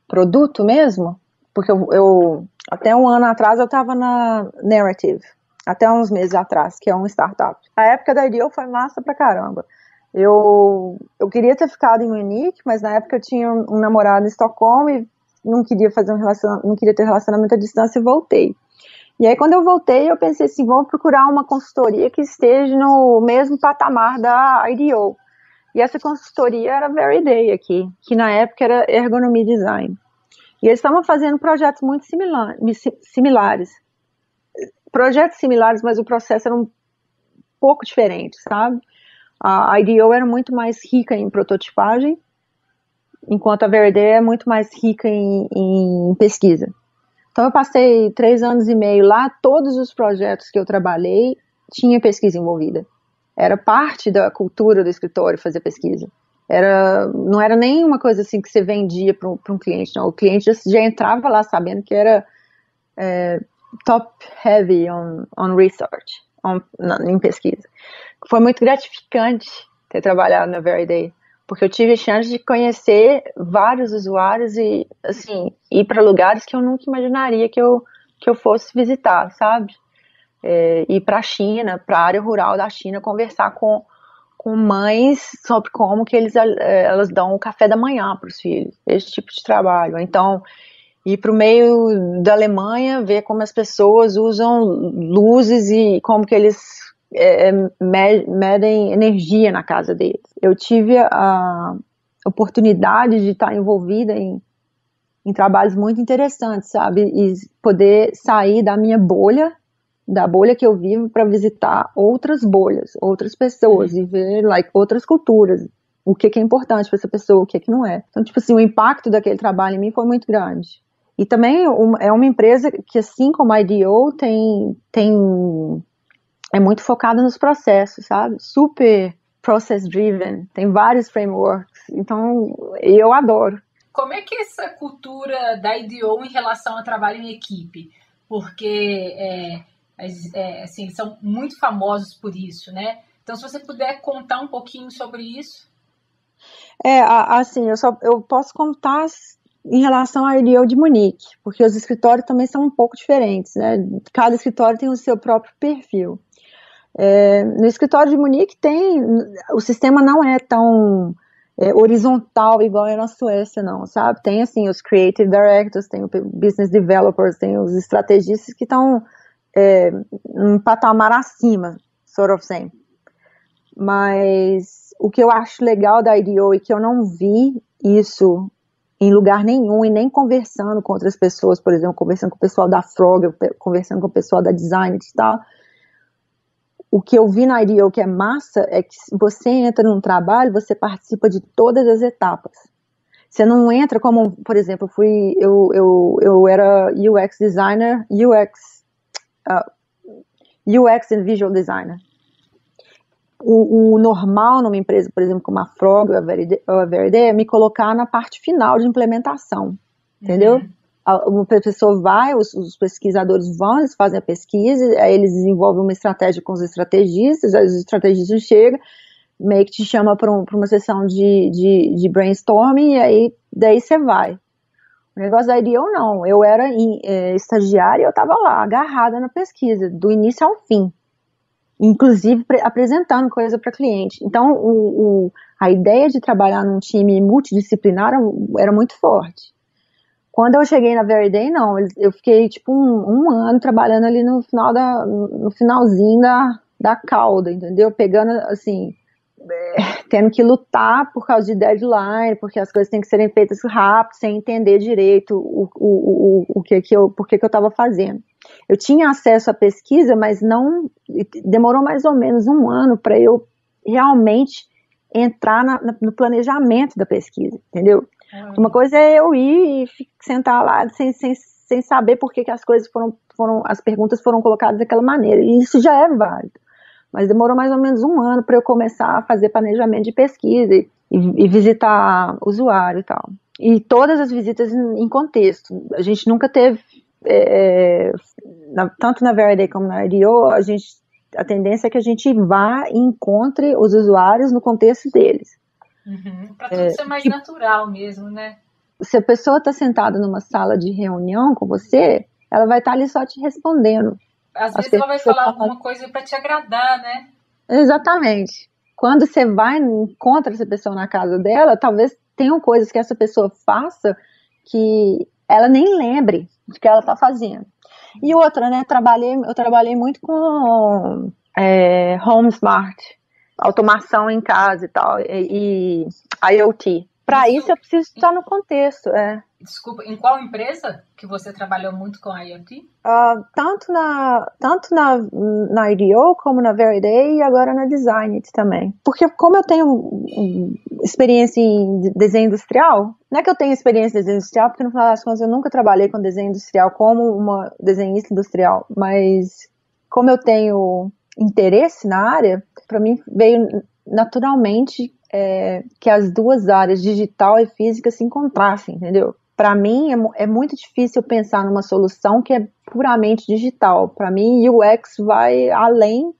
Speaker 2: produto mesmo, porque eu até um ano atrás eu estava na Narrative, até uns meses atrás, que é uma startup. A época da Ideal foi massa pra caramba. Eu queria ter ficado em Munique, mas na época eu tinha um namorado em Estocolmo e não queria ter relacionamento à distância e voltei. E aí quando eu voltei, eu pensei assim, vou procurar uma consultoria que esteja no mesmo patamar da IDEO. E essa consultoria era a Veriday aqui, que na época era Ergonomy Design. E eles estavam fazendo projetos muito similares. Projetos similares, mas o processo era um pouco diferente, sabe? A IDEO era muito mais rica em prototipagem, enquanto a Veriday é muito mais rica em pesquisa. Então eu passei 3 anos e meio lá, todos os projetos que eu trabalhei tinha pesquisa envolvida. Era parte da cultura do escritório fazer pesquisa. Não era nem uma coisa assim que você vendia para um cliente, não. O cliente já entrava lá sabendo que era top heavy on research, em pesquisa. Foi muito gratificante ter trabalhado na Veriday, porque eu tive a chance de conhecer vários usuários e, assim, ir para lugares que eu nunca imaginaria que eu fosse visitar, sabe? Ir para a China, para a área rural da China, conversar com mães sobre como que elas dão o café da manhã para os filhos, esse tipo de trabalho. Então, ir para o meio da Alemanha, ver como as pessoas usam luzes e como que eles medem energia na casa deles. Eu tive a oportunidade de estar envolvida em trabalhos muito interessantes, sabe? E poder sair da minha bolha, da bolha que eu vivo, para visitar outras bolhas, outras pessoas e ver outras culturas. O que é importante para essa pessoa, o que não é. Então, tipo assim, o impacto daquele trabalho em mim foi muito grande. E também é uma empresa que, assim como a IDEO, é muito focada nos processos, sabe? Super process driven, tem vários frameworks, então eu adoro.
Speaker 1: Como é que é essa cultura da IDEO em relação ao trabalho em equipe? Porque assim, são muito famosos por isso, né? Então, se você puder contar um pouquinho sobre isso.
Speaker 2: Assim, eu posso contar em relação à IDEO de Munique, porque os escritórios também são um pouco diferentes, né? Cada escritório tem o seu próprio perfil. No escritório de Munique o sistema não é tão horizontal igual é na Suécia, não, sabe? Tem, assim, os creative directors, tem os business developers, tem os estrategistas que estão um patamar acima, sort of same. Mas o que eu acho legal da IDEO e que eu não vi isso em lugar nenhum e nem conversando com outras pessoas, por exemplo, conversando com o pessoal da Frog, conversando com o pessoal da Design e tal. O que eu vi na IDEO que é massa é que você entra num trabalho, você participa de todas as etapas. Você não entra como, por exemplo, eu era UX designer, UX and visual designer. O normal numa empresa, por exemplo, como a Frog ou a Veriday, é me colocar na parte final de implementação, entendeu? Uma pessoa vai, os pesquisadores vão, eles fazem a pesquisa, aí eles desenvolvem uma estratégia com os estrategistas, aí os estrategistas chegam, meio que te chama para uma sessão de brainstorming, e aí daí você vai. O negócio da IDEO não, eu era estagiária e eu estava lá, agarrada na pesquisa, do início ao fim. Inclusive apresentando coisa para cliente. Então, a ideia de trabalhar num time multidisciplinar era muito forte. Quando eu cheguei na Veriday, não, eu fiquei tipo um ano trabalhando ali no finalzinho da cauda, entendeu? Pegando, assim, tendo que lutar por causa de deadline, porque as coisas têm que serem feitas rápido, sem entender direito por que eu estava fazendo. Eu tinha acesso à pesquisa, mas demorou mais ou menos um ano para eu realmente entrar no planejamento da pesquisa, entendeu? Uma coisa é eu ir e sentar lá sem saber por que as coisas as perguntas foram colocadas daquela maneira, e isso já é válido. Mas demorou mais ou menos um ano para eu começar a fazer planejamento de pesquisa e visitar usuário e tal. E todas as visitas em contexto. A gente nunca teve, tanto na Veriday como na IDEO, a tendência é que a gente vá e encontre os usuários no contexto deles.
Speaker 1: Para tudo ser mais natural mesmo, né?
Speaker 2: Se a pessoa está sentada numa sala de reunião com você, ela vai estar ali só te respondendo.
Speaker 1: Às vezes ela vai falar alguma coisa para te agradar, né?
Speaker 2: Exatamente. Quando você vai e encontra essa pessoa na casa dela, talvez tenham coisas que essa pessoa faça que ela nem lembre de que ela está fazendo. E outra, né? Eu trabalhei muito com Home Smart, automação em casa e tal, e IoT. Para isso eu preciso estar no contexto.
Speaker 1: Desculpa, em qual empresa que você trabalhou muito com IoT?
Speaker 2: Tanto na IDEO como na Veriday e agora na Designit também. Porque como eu tenho experiência em desenho industrial, não é que eu tenho experiência em desenho industrial, porque no final das contas eu nunca trabalhei com desenho industrial como uma desenhista industrial, mas como eu tenho interesse na área, para mim veio naturalmente que as duas áreas, digital e física, se encontrassem, entendeu? Para mim, é muito difícil pensar numa solução que é puramente digital. Para mim, UX vai além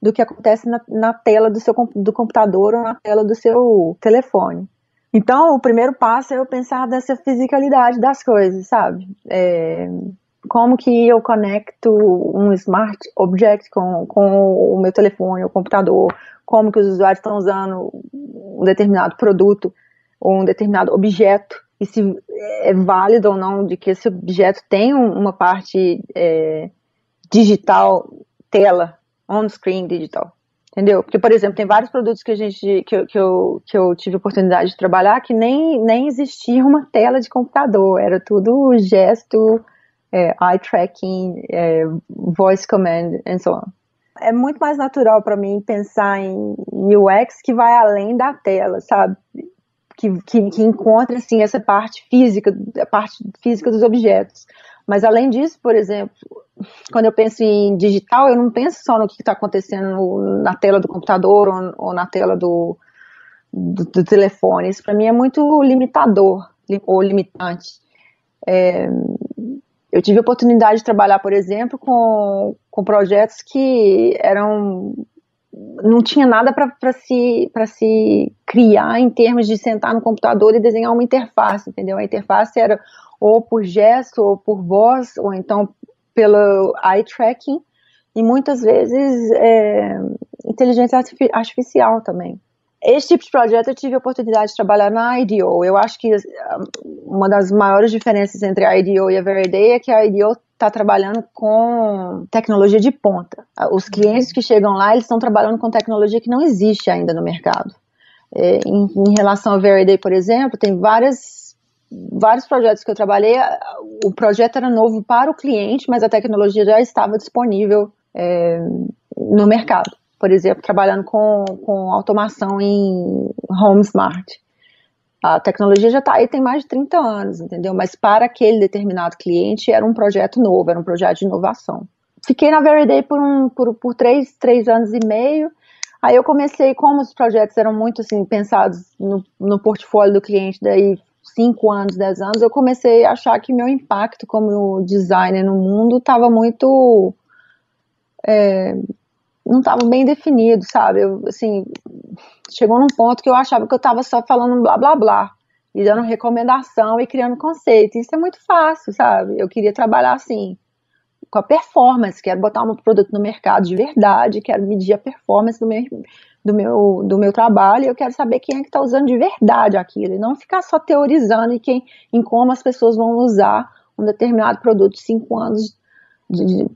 Speaker 2: do que acontece na tela do computador ou na tela do seu telefone. Então, o primeiro passo é eu pensar dessa fisicalidade das coisas, sabe? Como que eu conecto um smart object com o meu telefone, o computador, como que os usuários estão usando um determinado produto ou um determinado objeto, e se é válido ou não de que esse objeto tem uma parte digital, tela, on-screen digital, entendeu? Porque, por exemplo, tem vários produtos que eu tive a oportunidade de trabalhar que nem existia uma tela de computador, era tudo gesto, eye tracking, voice command, and so on. É muito mais natural para mim pensar em UX que vai além da tela, sabe? Que encontra, assim, essa parte física dos objetos. Mas, além disso, por exemplo, quando eu penso em digital, eu não penso só no que está acontecendo na tela do computador ou na tela do telefone. Isso, para mim, é muito limitador ou limitante. Eu tive a oportunidade de trabalhar, por exemplo, com projetos que não tinha nada para se criar em termos de sentar no computador e desenhar uma interface, entendeu? A interface era ou por gesto, ou por voz, ou então pelo eye tracking, e muitas vezes inteligência artificial também. Esse tipo de projeto eu tive a oportunidade de trabalhar na IDEO. Eu acho que uma das maiores diferenças entre a IDEO e a Veriday é que a IDEO está trabalhando com tecnologia de ponta. Os clientes que chegam lá, eles estão trabalhando com tecnologia que não existe ainda no mercado. Em relação à Veriday, por exemplo, tem vários projetos que eu trabalhei, o projeto era novo para o cliente, mas a tecnologia já estava disponível no mercado. Por exemplo, trabalhando com automação em Home Smart. A tecnologia já está aí, tem mais de 30 anos, entendeu? Mas para aquele determinado cliente era um projeto novo, era um projeto de inovação. Fiquei na Veriday por 3 anos e meio. Aí eu comecei, como os projetos eram muito assim, pensados no portfólio do cliente, daí 5 anos, 10 anos, eu comecei a achar que meu impacto como designer no mundo estava muito... não estava bem definido, sabe? Chegou num ponto que eu achava que eu estava só falando blá, blá, blá, e dando recomendação e criando conceito. Isso é muito fácil, sabe? Eu queria trabalhar assim, com a performance, quero botar um produto no mercado de verdade, quero medir a performance do meu trabalho, e eu quero saber quem é que está usando de verdade aquilo, e não ficar só teorizando em como as pessoas vão usar um determinado produto 5 anos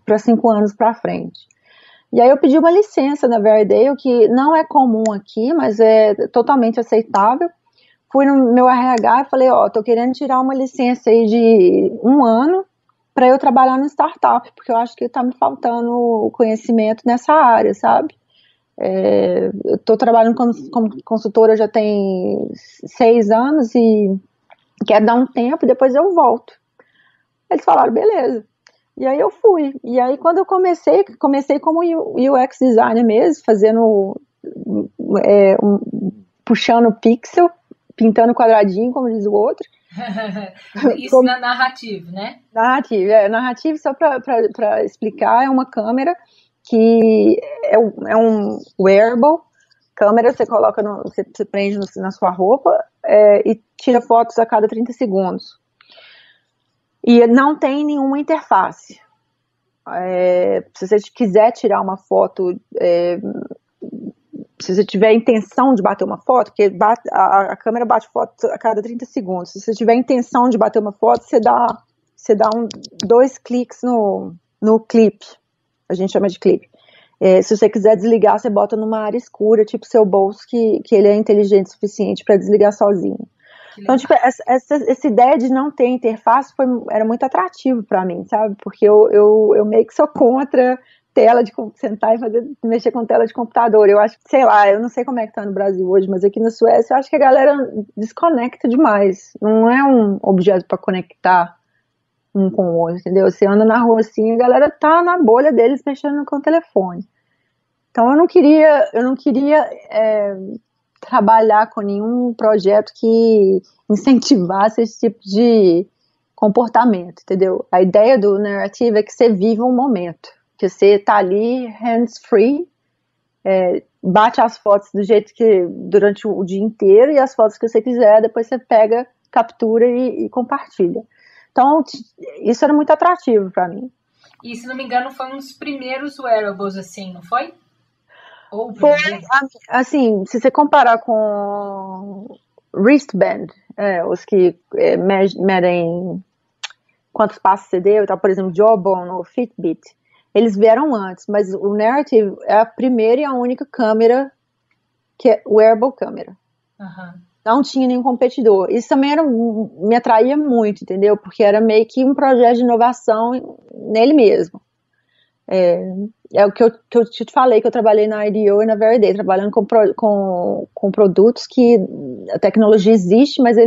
Speaker 2: para 5 anos para frente. E aí eu pedi uma licença na Verdale, que não é comum aqui, mas é totalmente aceitável. Fui no meu RH e falei, tô querendo tirar uma licença aí de 1 ano para eu trabalhar no startup, porque eu acho que tá me faltando conhecimento nessa área, sabe? Eu tô trabalhando como consultora já tem 6 anos e quero dar um tempo e depois eu volto. Eles falaram, beleza. E aí eu fui. E aí quando eu comecei como UX designer mesmo, fazendo, puxando pixel, pintando quadradinho, como diz o outro.
Speaker 1: Isso na narrativa, né?
Speaker 2: Narrativa, só para explicar, é uma câmera que é um wearable, câmera você coloca, você prende na sua roupa e tira fotos a cada 30 segundos. E não tem nenhuma interface. Se você quiser tirar uma foto, se você tiver intenção de bater uma foto, porque a câmera bate foto a cada 30 segundos. Se você tiver intenção de bater uma foto, você dá 2 cliques no clipe. A gente chama de clipe. Se você quiser desligar, você bota numa área escura, tipo seu bolso, que ele é inteligente o suficiente para desligar sozinho. Então, tipo, essa ideia de não ter interface era muito atrativo para mim, sabe? Porque eu meio que sou contra tela de sentar e mexer com tela de computador. Eu acho que, sei lá, eu não sei como é que tá no Brasil hoje, mas aqui na Suécia eu acho que a galera desconecta demais. Não é um objeto para conectar um com o outro, entendeu? Você anda na rua assim, a galera tá na bolha deles mexendo com o telefone. Então eu não queria trabalhar com nenhum projeto que incentivasse esse tipo de comportamento, entendeu? A ideia do narrative é que você viva um momento, que você tá ali hands-free, bate as fotos do jeito que durante o dia inteiro e as fotos que você quiser, depois você pega, captura e compartilha. Então, isso era muito atrativo para mim.
Speaker 1: E, se não me engano, foi um dos primeiros wearables, assim, não foi?
Speaker 2: Foi, assim, se você comparar com wristband, os que medem quantos passos você deu, tá, por exemplo, Jawbone ou Fitbit, eles vieram antes, mas o Narrative é a primeira e a única câmera que é wearable câmera.
Speaker 1: Uhum.
Speaker 2: Não tinha nenhum competidor. Isso também me atraía muito, entendeu? Porque era meio que um projeto de inovação nele mesmo. É o que eu te falei, que eu trabalhei na IDEO e na Verday, trabalhando com produtos que a tecnologia existe, mas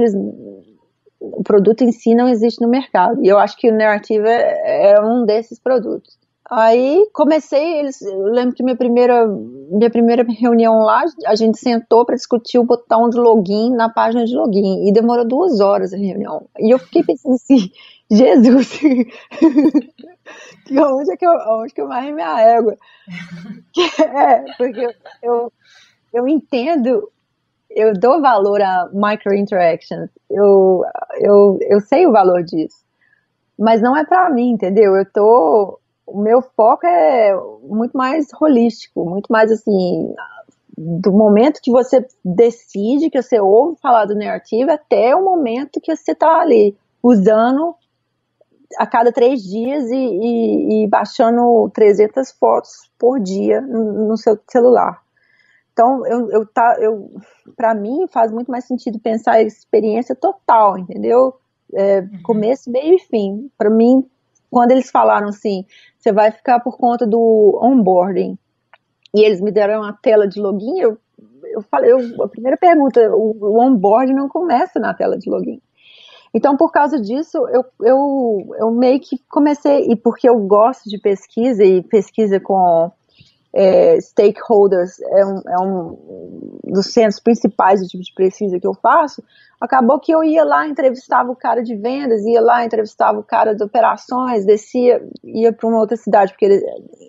Speaker 2: o produto em si não existe no mercado. E eu acho que o Narrative é um desses produtos. Aí eu lembro que minha primeira reunião lá, a gente sentou para discutir o botão de login na página de login, e demorou 2 horas a reunião. E eu fiquei pensando assim, Jesus, onde que eu marrei minha égua? Porque eu entendo, eu dou valor a micro-interactions, eu sei o valor disso, mas não é pra mim, entendeu? O meu foco é muito mais holístico, muito mais assim, do momento que você decide, que você ouve falar do narrativo, até o momento que você tá ali, usando a cada 3 dias e baixando 300 fotos por dia no seu celular. Então, para mim, faz muito mais sentido pensar a experiência total, entendeu? Começo, meio e fim. Para mim, quando eles falaram assim, você vai ficar por conta do onboarding, e eles me deram uma tela de login, eu falei, a primeira pergunta, o onboarding não começa na tela de login. Então, por causa disso, eu meio que comecei, e porque eu gosto de pesquisa, e pesquisa com stakeholders é um dos centros principais do tipo de pesquisa que eu faço, acabou que eu ia lá, entrevistava o cara de vendas, ia lá, entrevistava o cara de operações, ia para uma outra cidade, porque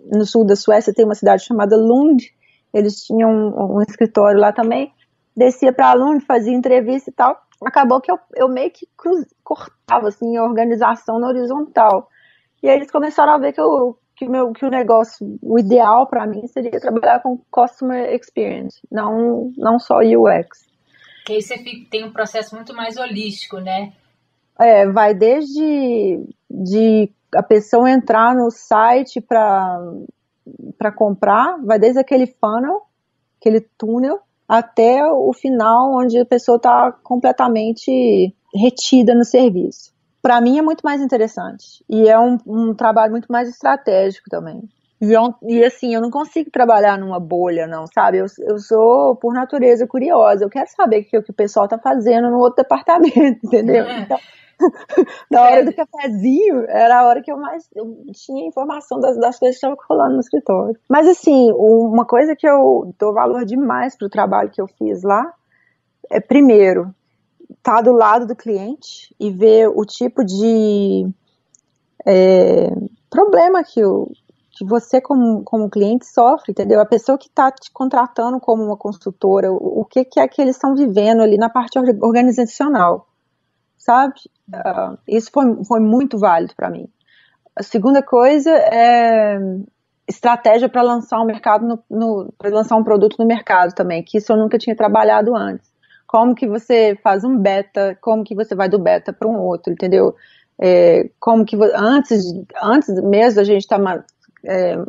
Speaker 2: no sul da Suécia tem uma cidade chamada Lund, eles tinham um escritório lá também, descia para Lund, fazia entrevista e tal, acabou que eu meio que cortava assim, a organização na horizontal, e aí eles começaram a ver que o negócio, o ideal para mim seria trabalhar com Customer Experience, não só UX.
Speaker 1: Que aí você tem um processo muito mais holístico, né?
Speaker 2: Vai desde a pessoa entrar no site para para comprar, vai desde aquele funnel, aquele túnel, até o final, onde a pessoa está completamente retida no serviço. Para mim é muito mais interessante, e é um trabalho muito mais estratégico também. E assim, eu não consigo trabalhar numa bolha, não, sabe? Eu sou, por natureza, curiosa. Eu quero saber o que o pessoal tá fazendo no outro departamento, entendeu? Então, na hora do cafezinho, era a hora que eu tinha informação das coisas que estavam rolando no escritório. Mas assim, uma coisa que eu dou valor demais pro trabalho que eu fiz lá é, primeiro, estar do lado do cliente e ver o tipo de problema que você como cliente sofre, entendeu? A pessoa que está te contratando como uma consultora, o que é que eles estão vivendo ali na parte organizacional, sabe? Isso foi muito válido para mim. A segunda coisa é estratégia para lançar para lançar um produto no mercado também, que isso eu nunca tinha trabalhado antes. Como que você faz um beta, como que você vai do beta para um outro, entendeu? Como que antes mesmo da gente estar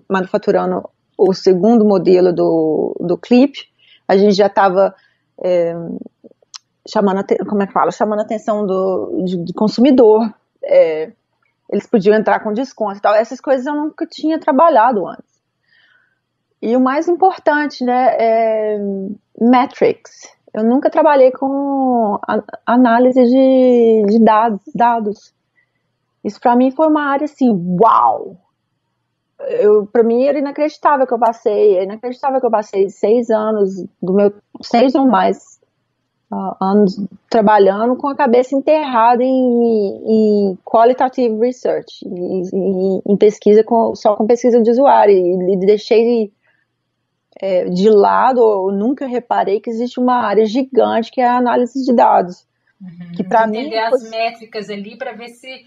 Speaker 2: manufaturando o segundo modelo do clipe, a gente já estava chamando a atenção do consumidor, eles podiam entrar com desconto e tal, essas coisas eu nunca tinha trabalhado antes. E o mais importante, né, metrics. Eu nunca trabalhei com análise de dados. Isso para mim foi uma área assim, uau! Para mim era inacreditável que eu passei 6 anos, 6 ou mais anos trabalhando com a cabeça enterrada em qualitative research, em pesquisa só com pesquisa de usuário, e deixei de lado, eu nunca reparei que existe uma área gigante que é a análise de dados. Que para mim
Speaker 1: entender as métricas ali para ver se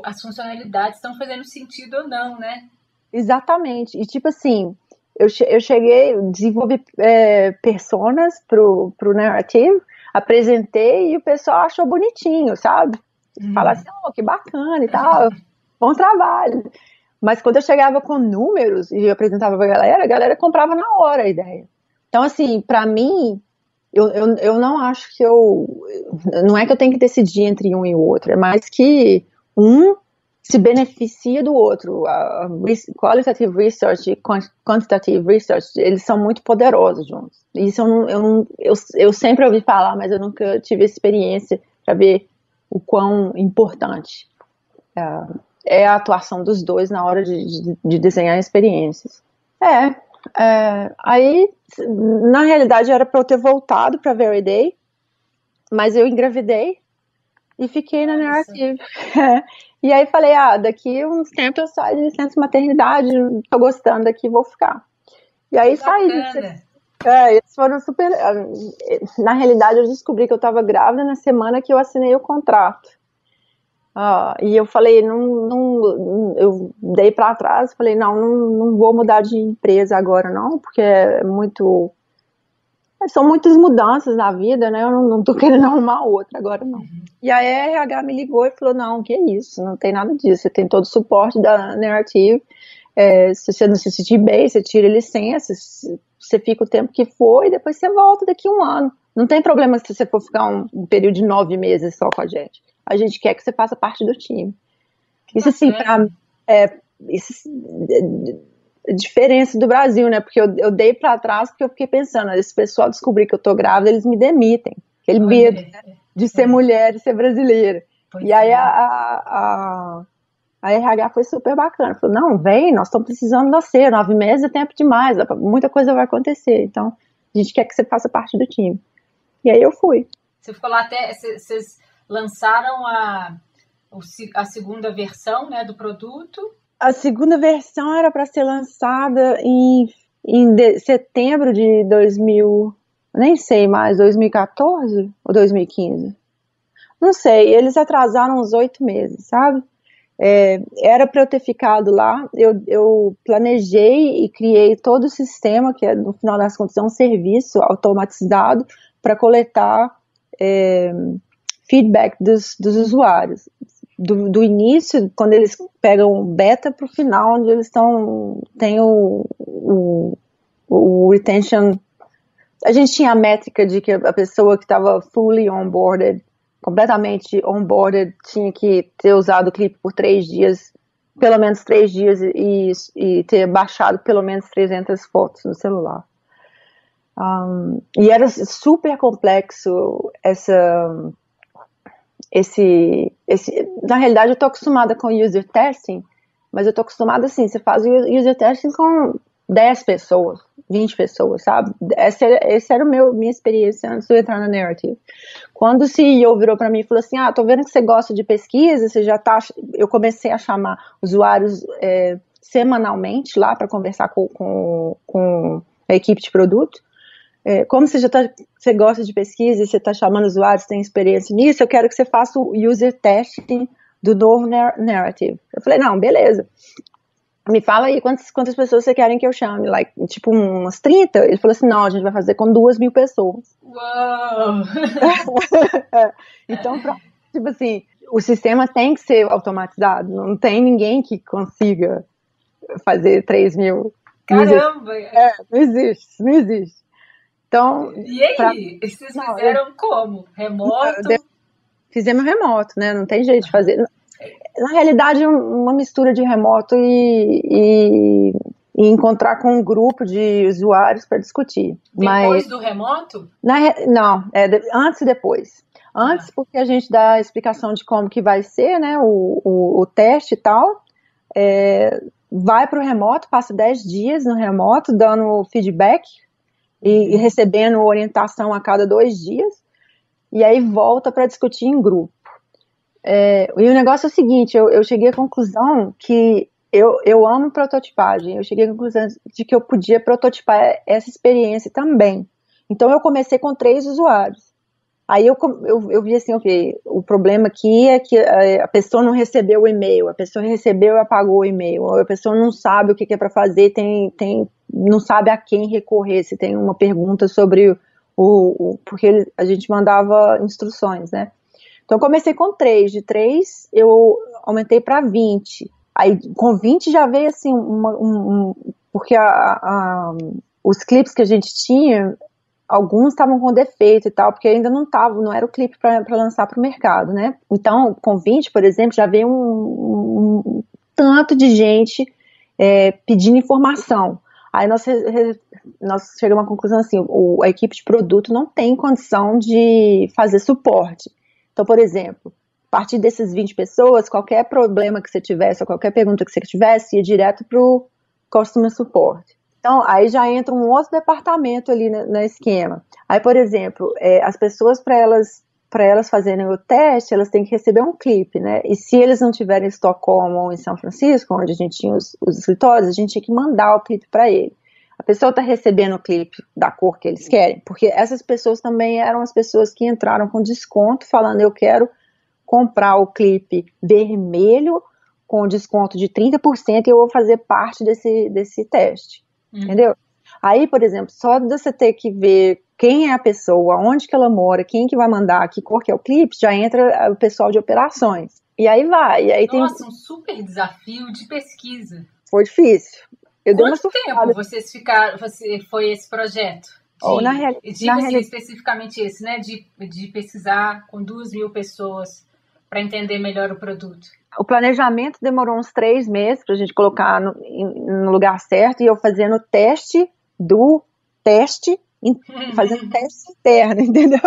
Speaker 1: as funcionalidades estão fazendo sentido ou não, né?
Speaker 2: Exatamente. E tipo assim, eu cheguei, desenvolvi personas pro Narrative, apresentei e o pessoal achou bonitinho, sabe? Fala assim, que bacana e tal, bom trabalho. Mas quando eu chegava com números e eu apresentava pra galera, a galera comprava na hora a ideia. Então assim, pra mim, eu não acho que não é que eu tenho que decidir entre um e o outro, é mais que um se beneficia do outro. A qualitative research e quantitative research, eles são muito poderosos juntos. Isso eu sempre ouvi falar, mas eu nunca tive experiência para ver o quão importante é a atuação dos dois na hora de desenhar experiências. Aí, na realidade, era para eu ter voltado para Very Day, mas eu engravidei e fiquei na Narrative. E aí falei, daqui uns tempos eu saio de licença maternidade, tô gostando daqui, vou ficar. E aí saí. Eles foram super... Na realidade, eu descobri que eu estava grávida na semana que eu assinei o contrato. E eu falei, eu dei para trás, falei, não vou mudar de empresa agora não, porque são muitas mudanças na vida, né, eu não tô querendo arrumar outra agora não. E aí a RH me ligou e falou, não, que isso, não tem nada disso, você tem todo o suporte da Narrative, se você não se sentir bem, você tira licença, você fica o tempo que for e depois você volta daqui a 1 ano. Não tem problema se você for ficar um período de 9 meses só com a gente. A gente quer que você faça parte do time. Isso assim, isso é diferença do Brasil, né? Porque eu dei pra trás porque eu fiquei pensando, esse pessoal descobrir que eu tô grávida, eles me demitem. Aquele medo de ser mulher e ser brasileira. E aí a RH foi super bacana. Falou, não, vem, nós estamos precisando de você, 9 meses é tempo demais, muita coisa vai acontecer. Então, a gente quer que você faça parte do time. E aí eu fui.
Speaker 1: Você ficou lá até... Vocês lançaram a segunda versão, né, do produto?
Speaker 2: A segunda versão era para ser lançada em setembro de 2014 ou 2015? Não sei, eles atrasaram uns 8 meses, sabe? Era para eu ter ficado lá, eu planejei e criei todo o sistema, que no final das contas é um serviço automatizado para coletar feedback dos usuários. do início, quando eles pegam beta pro final, onde eles tem o retention. A gente tinha a métrica de que a pessoa que estava fully onboarded, completamente onboarded, tinha que ter usado o clipe por 3 dias, pelo menos 3 dias, e ter baixado pelo menos 300 fotos no celular. E era super complexo na realidade eu tô acostumada com user testing, mas eu tô acostumada assim, você faz o user testing com 10 pessoas, 20 pessoas, sabe? Essa era minha experiência antes de eu entrar na Narrative. Quando o CEO virou para mim e falou assim, tô vendo que você gosta de pesquisa, eu comecei a chamar usuários semanalmente lá para conversar com a equipe de produto. Como você gosta de pesquisa e você está chamando usuários, tem experiência nisso, eu quero que você faça o user testing do novo Narrative. Eu falei, não, beleza. Me fala aí quantas pessoas você querem que eu chame, tipo umas 30? Ele falou assim, não, a gente vai fazer com 2.000 pessoas.
Speaker 1: Uau!
Speaker 2: Então, tipo assim, o sistema tem que ser automatizado, não tem ninguém que consiga fazer 3.000.
Speaker 1: Caramba!
Speaker 2: Não existe. Então,
Speaker 1: e aí? Vocês fizeram como? Remoto?
Speaker 2: Fizemos remoto, né? Não tem jeito de fazer. Na realidade, uma mistura de remoto e encontrar com um grupo de usuários para discutir.
Speaker 1: Depois do remoto?
Speaker 2: Não, antes e depois. Antes, porque a gente dá a explicação de como que vai ser, né? O teste e tal. Vai para o remoto, passa 10 dias no remoto, dando feedback e recebendo orientação a cada 2 dias, e aí volta para discutir em grupo. E o negócio é o seguinte, eu cheguei à conclusão que eu amo prototipagem, eu cheguei à conclusão de que eu podia prototipar essa experiência também. Então eu comecei com 3 usuários. Aí eu vi assim, o problema aqui é que a pessoa não recebeu o e-mail, a pessoa recebeu e apagou o e-mail, ou a pessoa não sabe o que é para fazer, não sabe a quem recorrer, se tem uma pergunta sobre porque a gente mandava instruções, né? Então eu comecei com 3, de 3 eu aumentei para 20, aí com 20 já veio assim, porque os clipes que a gente tinha, alguns estavam com defeito e tal, porque ainda não era o clipe para lançar para o mercado, né? Então, com 20, por exemplo, já veio um tanto de gente pedindo informação. Aí nós chegamos à conclusão assim, a equipe de produto não tem condição de fazer suporte. Então, por exemplo, a partir dessas 20 pessoas, qualquer problema que você tivesse, ou qualquer pergunta que você tivesse, ia direto para o Customer Support. Então, aí já entra um outro departamento ali no esquema. Aí, por exemplo, as pessoas, para elas fazerem o teste, elas têm que receber um clipe, né? E se eles não tiverem em Estocolmo ou em São Francisco, onde a gente tinha os escritórios, a gente tinha que mandar o clipe para ele. A pessoa está recebendo o clipe da cor que eles querem, porque essas pessoas também eram as pessoas que entraram com desconto, falando, eu quero comprar o clipe vermelho com desconto de 30% e eu vou fazer parte desse teste. Entendeu? Aí, por exemplo, só de você ter que ver quem é a pessoa, onde que ela mora, quem que vai mandar, que cor que é o clipe, já entra o pessoal de operações. E aí vai. E aí
Speaker 1: Nossa, um super desafio de pesquisa.
Speaker 2: Foi difícil.
Speaker 1: Quanto tempo foi esse projeto? Especificamente esse, né? De pesquisar com 2.000 pessoas para entender melhor o produto.
Speaker 2: O planejamento demorou uns 3 meses para a gente colocar no lugar certo, e eu fazendo teste do teste, fazendo teste interno, entendeu?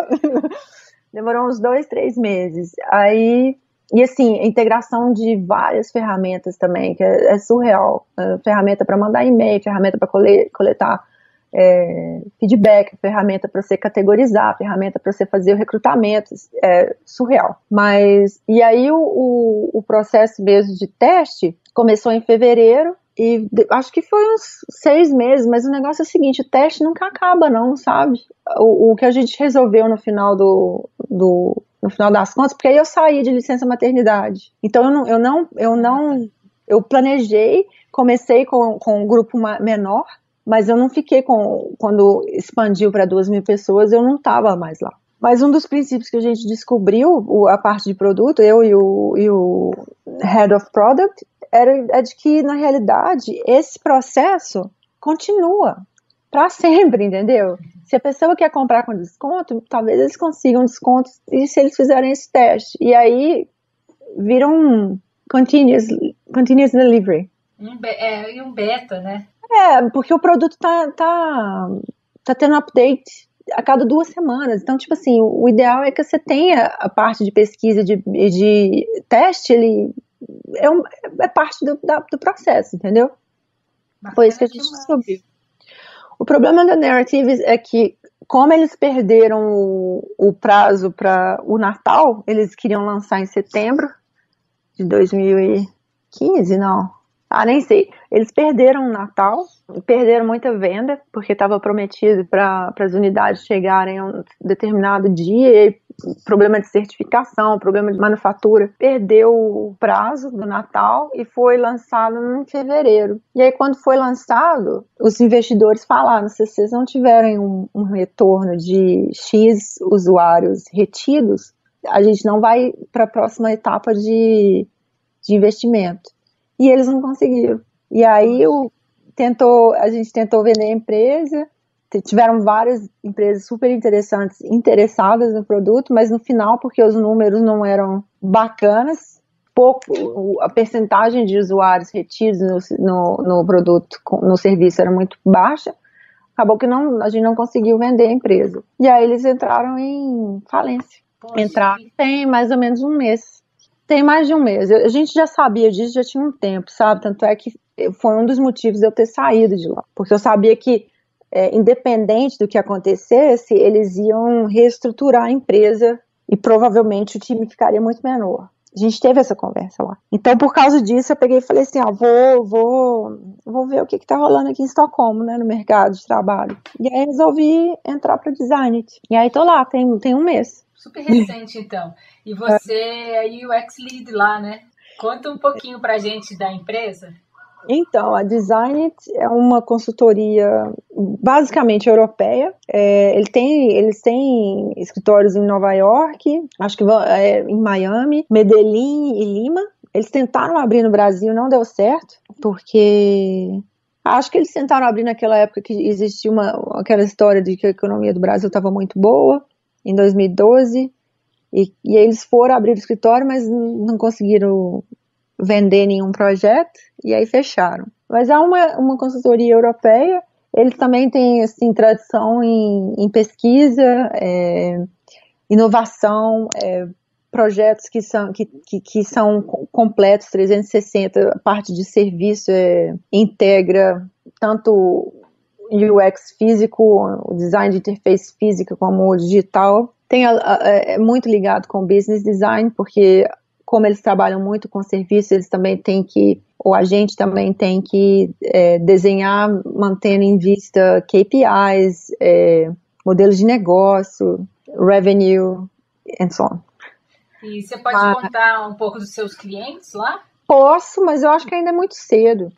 Speaker 2: Demorou uns 2, 3 meses. Aí, e assim, a integração de várias ferramentas também, que é surreal. Ferramenta para mandar e-mail, ferramenta para coletar feedback, ferramenta para você categorizar, ferramenta para você fazer o recrutamento, surreal. Mas, e aí o processo mesmo de teste começou em fevereiro, e acho que foi uns 6 meses, mas o negócio é o seguinte, o teste nunca acaba não, sabe? O que a gente resolveu no final no final das contas, porque aí eu saí de licença maternidade. Então eu planejei, comecei com um grupo menor, mas eu não fiquei quando expandiu para 2.000 pessoas, eu não estava mais lá. Mas um dos princípios que a gente descobriu, a parte de produto, eu e o Head of Product, é de que, na realidade, esse processo continua para sempre, entendeu? Se a pessoa quer comprar com desconto, talvez eles consigam desconto e se eles fizerem esse teste. E aí, vira um continuous delivery.
Speaker 1: E um beta, né?
Speaker 2: Porque o produto tá tendo update a cada 2 semanas. Então, tipo assim, o ideal é que você tenha a parte de pesquisa de teste, ele é parte do processo, entendeu?
Speaker 1: Bacana.
Speaker 2: Foi isso que a gente descobriu. O problema da Narratives é que, como eles perderam o prazo para o Natal, eles queriam lançar em setembro de 2015, não. Nem sei. Eles perderam o Natal, perderam muita venda, porque estava prometido para as unidades chegarem a um determinado dia, e problema de certificação, problema de manufatura. Perdeu o prazo do Natal e foi lançado em fevereiro. E aí, quando foi lançado, os investidores falaram: se vocês não tiverem um retorno de X usuários retidos, a gente não vai para a próxima etapa de investimento. E eles não conseguiram. E aí a gente tentou vender a empresa, tiveram várias empresas super interessantes interessadas no produto, mas no final, porque os números não eram bacanas, a percentagem de usuários retidos no produto, no serviço, era muito baixa, acabou que a gente não conseguiu vender a empresa. E aí eles entraram em falência. Entraram tem mais ou menos um mês. Tem mais de um mês. A gente já sabia disso, já tinha um tempo, sabe? Tanto é que foi um dos motivos de eu ter saído de lá. Porque eu sabia que, independente do que acontecesse, eles iam reestruturar a empresa e provavelmente o time ficaria muito menor. A gente teve essa conversa lá. Então, por causa disso, eu peguei e falei assim, vou ver o que tá rolando aqui em Estocolmo, né, no mercado de trabalho. E aí resolvi entrar para o Design. E aí tô lá, tem um mês.
Speaker 1: Super recente, então. E você é UX Lead lá, né? Conta um pouquinho pra gente da empresa.
Speaker 2: Então, a Design é uma consultoria basicamente europeia. Eles têm escritórios em Nova York, acho que em Miami, Medellín e Lima. Eles tentaram abrir no Brasil, não deu certo, porque acho que eles tentaram abrir naquela época que existia aquela história de que a economia do Brasil estava muito boa, em 2012, e eles foram abrir o escritório, mas não conseguiram vender nenhum projeto, e aí fecharam. Mas é uma consultoria europeia, eles também têm assim, tradição em pesquisa, inovação, projetos que são completos, 360, a parte de serviço integra tanto UX físico, o design de interface física como o digital. É muito ligado com business design, porque como eles trabalham muito com serviço, eles também têm que, ou a gente também tem que desenhar, mantendo em vista KPIs, modelos de negócio, revenue, and so on.
Speaker 1: E você pode contar um pouco dos seus clientes lá?
Speaker 2: Posso, mas eu acho que ainda é muito cedo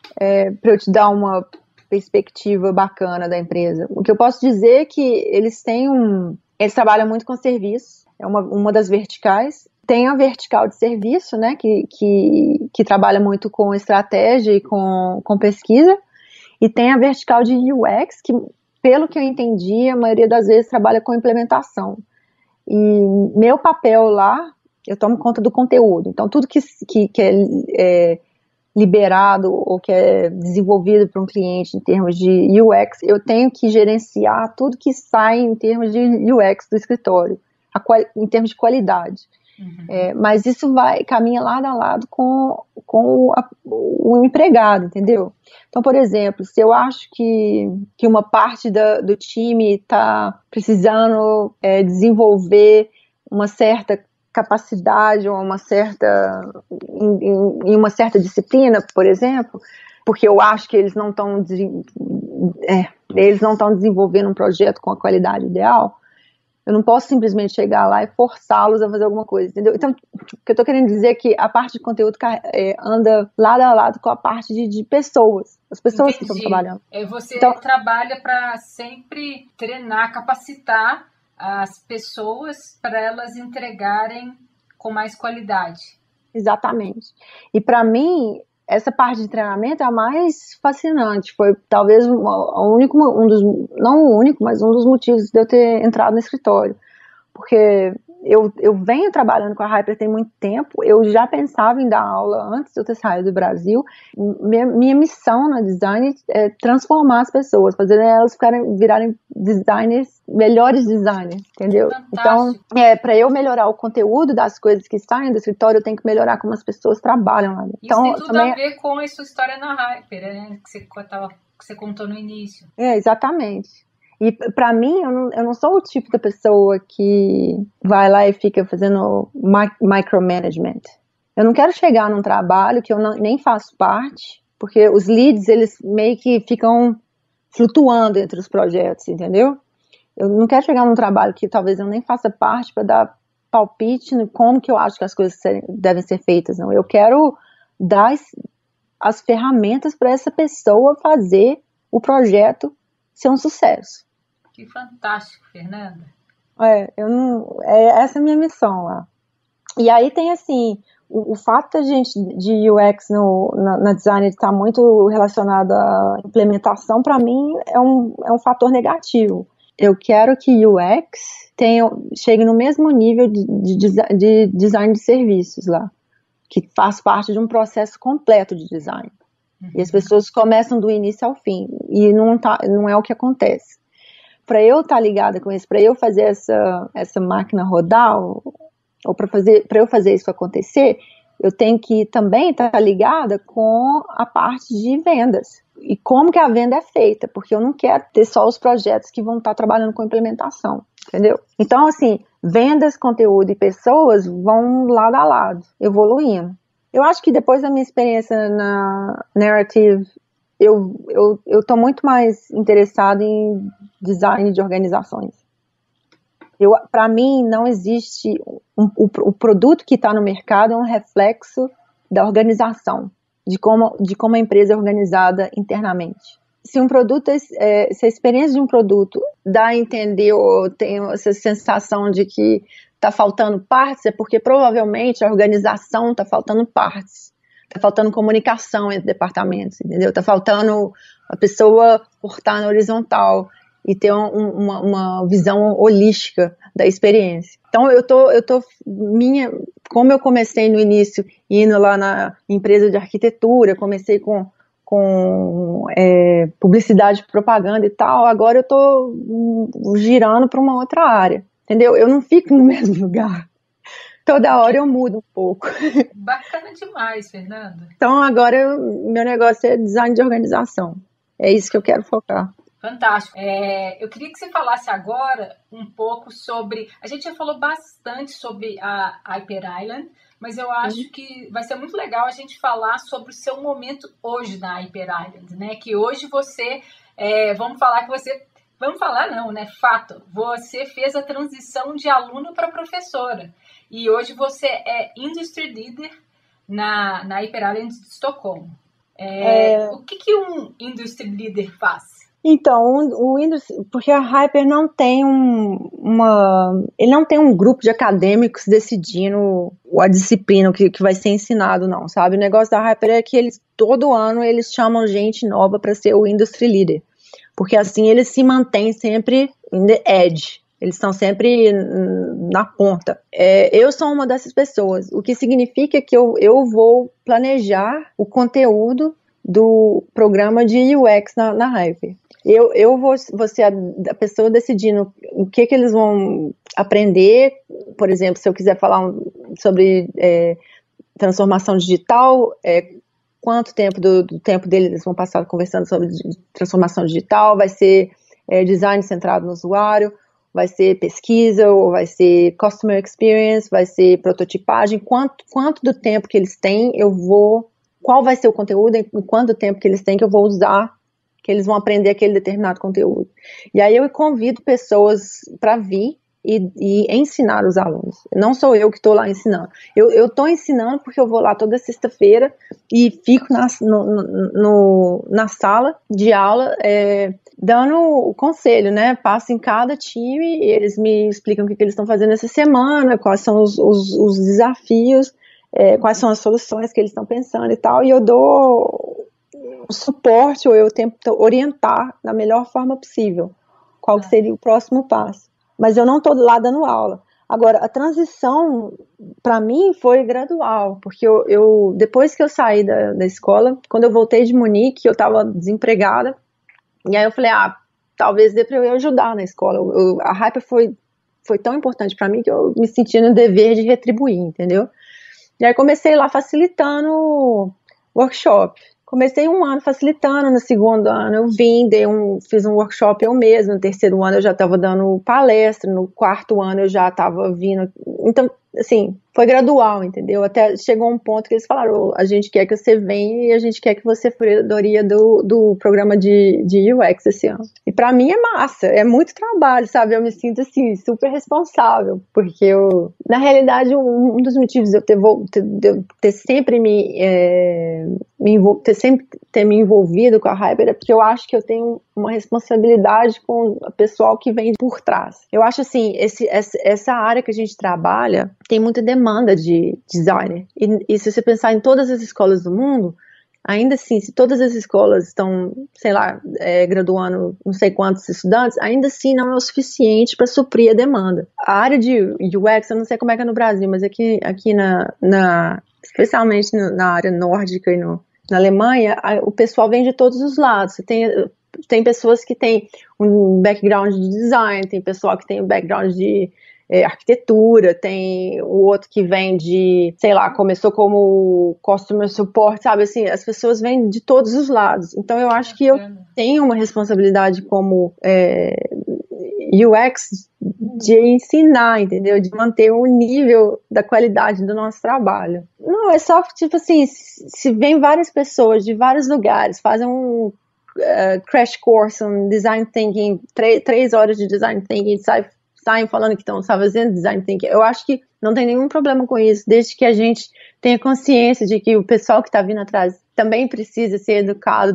Speaker 2: para eu te dar uma perspectiva bacana da empresa. O que eu posso dizer é que eles trabalham muito com serviço, é uma das verticais. Tem a vertical de serviço, né, que trabalha muito com estratégia e com pesquisa, e tem a vertical de UX, que, pelo que eu entendi, a maioria das vezes trabalha com implementação. E meu papel lá, eu tomo conta do conteúdo, então tudo que é liberado ou que é desenvolvido para um cliente em termos de UX, eu tenho que gerenciar tudo que sai em termos de UX do escritório, em termos de qualidade. Uhum. Mas isso caminha lado a lado com o empregado, entendeu? Então, por exemplo, se eu acho que uma parte do time está precisando desenvolver uma certa capacidade ou em uma certa disciplina, por exemplo, porque eu acho que eles não estão desenvolvendo um projeto com a qualidade ideal, eu não posso simplesmente chegar lá e forçá-los a fazer alguma coisa, entendeu? Então, o que eu estou querendo dizer é que a parte de conteúdo anda lado a lado com a parte de pessoas, as pessoas que estão trabalhando.
Speaker 1: Você trabalha para sempre treinar, capacitar as pessoas para elas entregarem com mais qualidade.
Speaker 2: Exatamente. E para mim, essa parte de treinamento é a mais fascinante. Foi talvez não o único, mas um dos motivos de eu ter entrado no escritório. Porque eu venho trabalhando com a Hyper tem muito tempo, eu já pensava em dar aula antes de eu ter saído do Brasil. Minha missão no design é transformar as pessoas, fazer elas virarem designers, melhores designers, entendeu?
Speaker 1: Fantástico.
Speaker 2: Então, para eu melhorar o conteúdo das coisas que saem do escritório, eu tenho que melhorar como as pessoas trabalham lá.
Speaker 1: Então, isso tem tudo a ver com a sua história na Hyper, né? Que você contou no início.
Speaker 2: Exatamente. E para mim, eu não sou o tipo da pessoa que vai lá e fica fazendo micromanagement. Eu não quero chegar num trabalho que eu nem faço parte, porque os leads, eles meio que ficam flutuando entre os projetos, entendeu? Eu não quero chegar num trabalho que talvez eu nem faça parte para dar palpite no como que eu acho que as coisas devem ser feitas, não. Eu quero dar as ferramentas para essa pessoa fazer o ser um sucesso.
Speaker 1: Que fantástico, Fernanda.
Speaker 2: Essa é a minha missão lá. E aí tem assim, o fato da gente de UX na design estar muito relacionado à implementação, para mim é um fator negativo. Eu quero que UX chegue no mesmo nível de design de serviços lá, que faz parte de um processo completo de design. E as pessoas começam do início ao fim, e não é o que acontece. Para eu estar ligada com isso, para eu fazer essa máquina rodar, ou para eu fazer isso acontecer, eu tenho que também estar ligada com a parte de vendas. E como que a venda é feita, porque eu não quero ter só os projetos que vão estar trabalhando com implementação, entendeu? Então, assim, vendas, conteúdo e pessoas vão lado a lado, evoluindo. Eu acho que depois da minha experiência na Narrative, eu estou muito mais interessada em design de organizações. Para mim, não existe o produto que está no mercado é um reflexo da organização, de como a empresa é organizada internamente. Se se a experiência de um produto dá a entender ou tem essa sensação de que está faltando partes, é porque provavelmente a organização está faltando partes. Está faltando comunicação entre departamentos, entendeu? Está faltando a pessoa cortar na horizontal e ter uma visão holística da experiência. Então, como eu comecei no início, indo lá na empresa de arquitetura, comecei com publicidade, propaganda e tal, agora eu estou girando para uma outra área, entendeu? Eu não fico no mesmo lugar. Toda hora eu mudo um pouco.
Speaker 1: Bacana demais, Fernanda.
Speaker 2: Então agora meu negócio é design de organização. É isso que eu quero focar.
Speaker 1: Fantástico. Eu queria que você falasse agora um pouco sobre... A gente já falou bastante sobre a Hyper Island, mas eu acho que vai ser muito legal a gente falar sobre o seu momento hoje na Hyper Island, né? Que hoje você... Vamos falar não, né? Fato. Você fez a transição de aluno para professora. E hoje você é Industry Leader na Hyper Island de Estocolmo. O que um Industry Leader faz?
Speaker 2: Então, porque a Hyper não tem ele não tem um grupo de acadêmicos decidindo a disciplina que vai ser ensinado, não, sabe? O negócio da Hyper é que todo ano eles chamam gente nova para ser o Industry Leader, porque assim eles se mantêm sempre in the edge. Eles estão sempre na ponta. Eu sou uma dessas pessoas, o que significa que eu vou planejar o conteúdo do programa de UX na Hyper. Eu vou ser a pessoa decidindo o que eles vão aprender. Por exemplo, se eu quiser falar sobre transformação digital, quanto tempo do tempo deles eles vão passar conversando sobre transformação digital, vai ser design centrado no usuário, vai ser pesquisa, ou vai ser customer experience, vai ser prototipagem, quanto do tempo que eles têm, qual vai ser o conteúdo, e quanto tempo que eles têm que eu vou usar, que eles vão aprender aquele determinado conteúdo. E aí eu convido pessoas para vir, e ensinar os alunos. Não sou eu que estou lá ensinando. Eu estou ensinando porque eu vou lá toda sexta-feira e fico na sala de aula dando o conselho, né? Passo em cada time, eles me explicam o que eles estão fazendo essa semana, quais são os desafios, quais são as soluções que eles estão pensando e tal, e eu dou o suporte, ou eu tento orientar da melhor forma possível qual que seria o próximo passo. Mas eu não estou lá dando aula. Agora, a transição, para mim, foi gradual, porque depois que eu saí da escola, quando eu voltei de Munique, eu estava desempregada, e aí eu falei, talvez dê para eu ajudar na escola. A Hyper foi tão importante para mim que eu me senti no dever de retribuir, entendeu? E aí comecei lá facilitando workshop. Comecei um ano facilitando, no segundo ano eu fiz um workshop eu mesma, no terceiro ano eu já estava dando palestra, no quarto ano eu já estava vindo. Então, assim, foi gradual, entendeu? Até chegou um ponto que eles falaram, a gente quer que você venha e a gente quer que você curadoria do programa de UX esse ano. E pra mim é massa, é muito trabalho, sabe? Eu me sinto, assim, super responsável, porque na realidade, um dos motivos de eu ter sempre ter me envolvido com a Hyper é porque eu acho que eu tenho uma responsabilidade com o pessoal que vem por trás. Eu acho assim, essa área que a gente trabalha tem muita demanda de designer. E se você pensar em todas as escolas do mundo, ainda assim, se todas as escolas estão, sei lá, graduando não sei quantos estudantes, ainda assim não é o suficiente para suprir a demanda. A área de UX, eu não sei como é que é no Brasil, mas aqui especialmente na área nórdica e na Alemanha, o pessoal vem de todos os lados. Você tem pessoas que têm um background de design, tem pessoal que tem um background de arquitetura, tem o outro que vem de, sei lá, começou como customer support, sabe, assim, as pessoas vêm de todos os lados. Então eu acho que eu tenho uma responsabilidade como UX de ensinar, entendeu? De manter o nível da qualidade do nosso trabalho. Não, é só, tipo assim, se vem várias pessoas de vários lugares, fazem um crash course, um design thinking, 3 horas de design thinking, saem falando que estão fazendo design thinking, eu acho que não tem nenhum problema com isso, desde que a gente tenha consciência de que o pessoal que está vindo atrás também precisa ser educado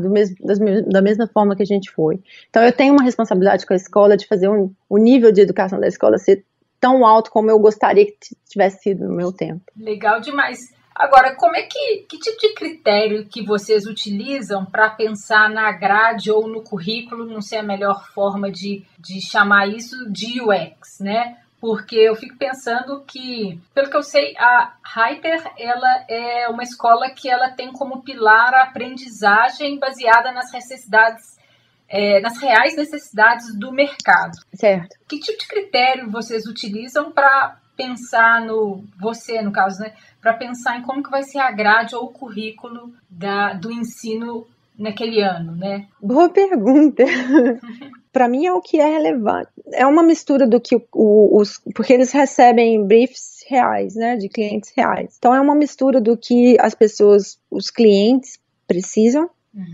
Speaker 2: da mesma forma que a gente foi. Então eu tenho uma responsabilidade com a escola de fazer o nível de educação da escola ser tão alto como eu gostaria que tivesse sido no meu tempo.
Speaker 1: Legal demais. Agora, que tipo de critério que vocês utilizam para pensar na grade ou no currículo, não sei a melhor forma de chamar isso, de UX, né? Porque eu fico pensando que, pelo que eu sei, a Hyper, ela é uma escola que ela tem como pilar a aprendizagem baseada nas necessidades, nas reais necessidades do mercado.
Speaker 2: Certo.
Speaker 1: Que tipo de critério vocês utilizam para pensar no caso, né? Para pensar em como que vai ser a grade ou o currículo do ensino naquele ano, né?
Speaker 2: Boa pergunta. Para mim é o que é relevante. É uma mistura do que porque eles recebem briefs reais, né, de clientes reais. Então é uma mistura do que as pessoas, os clientes precisam,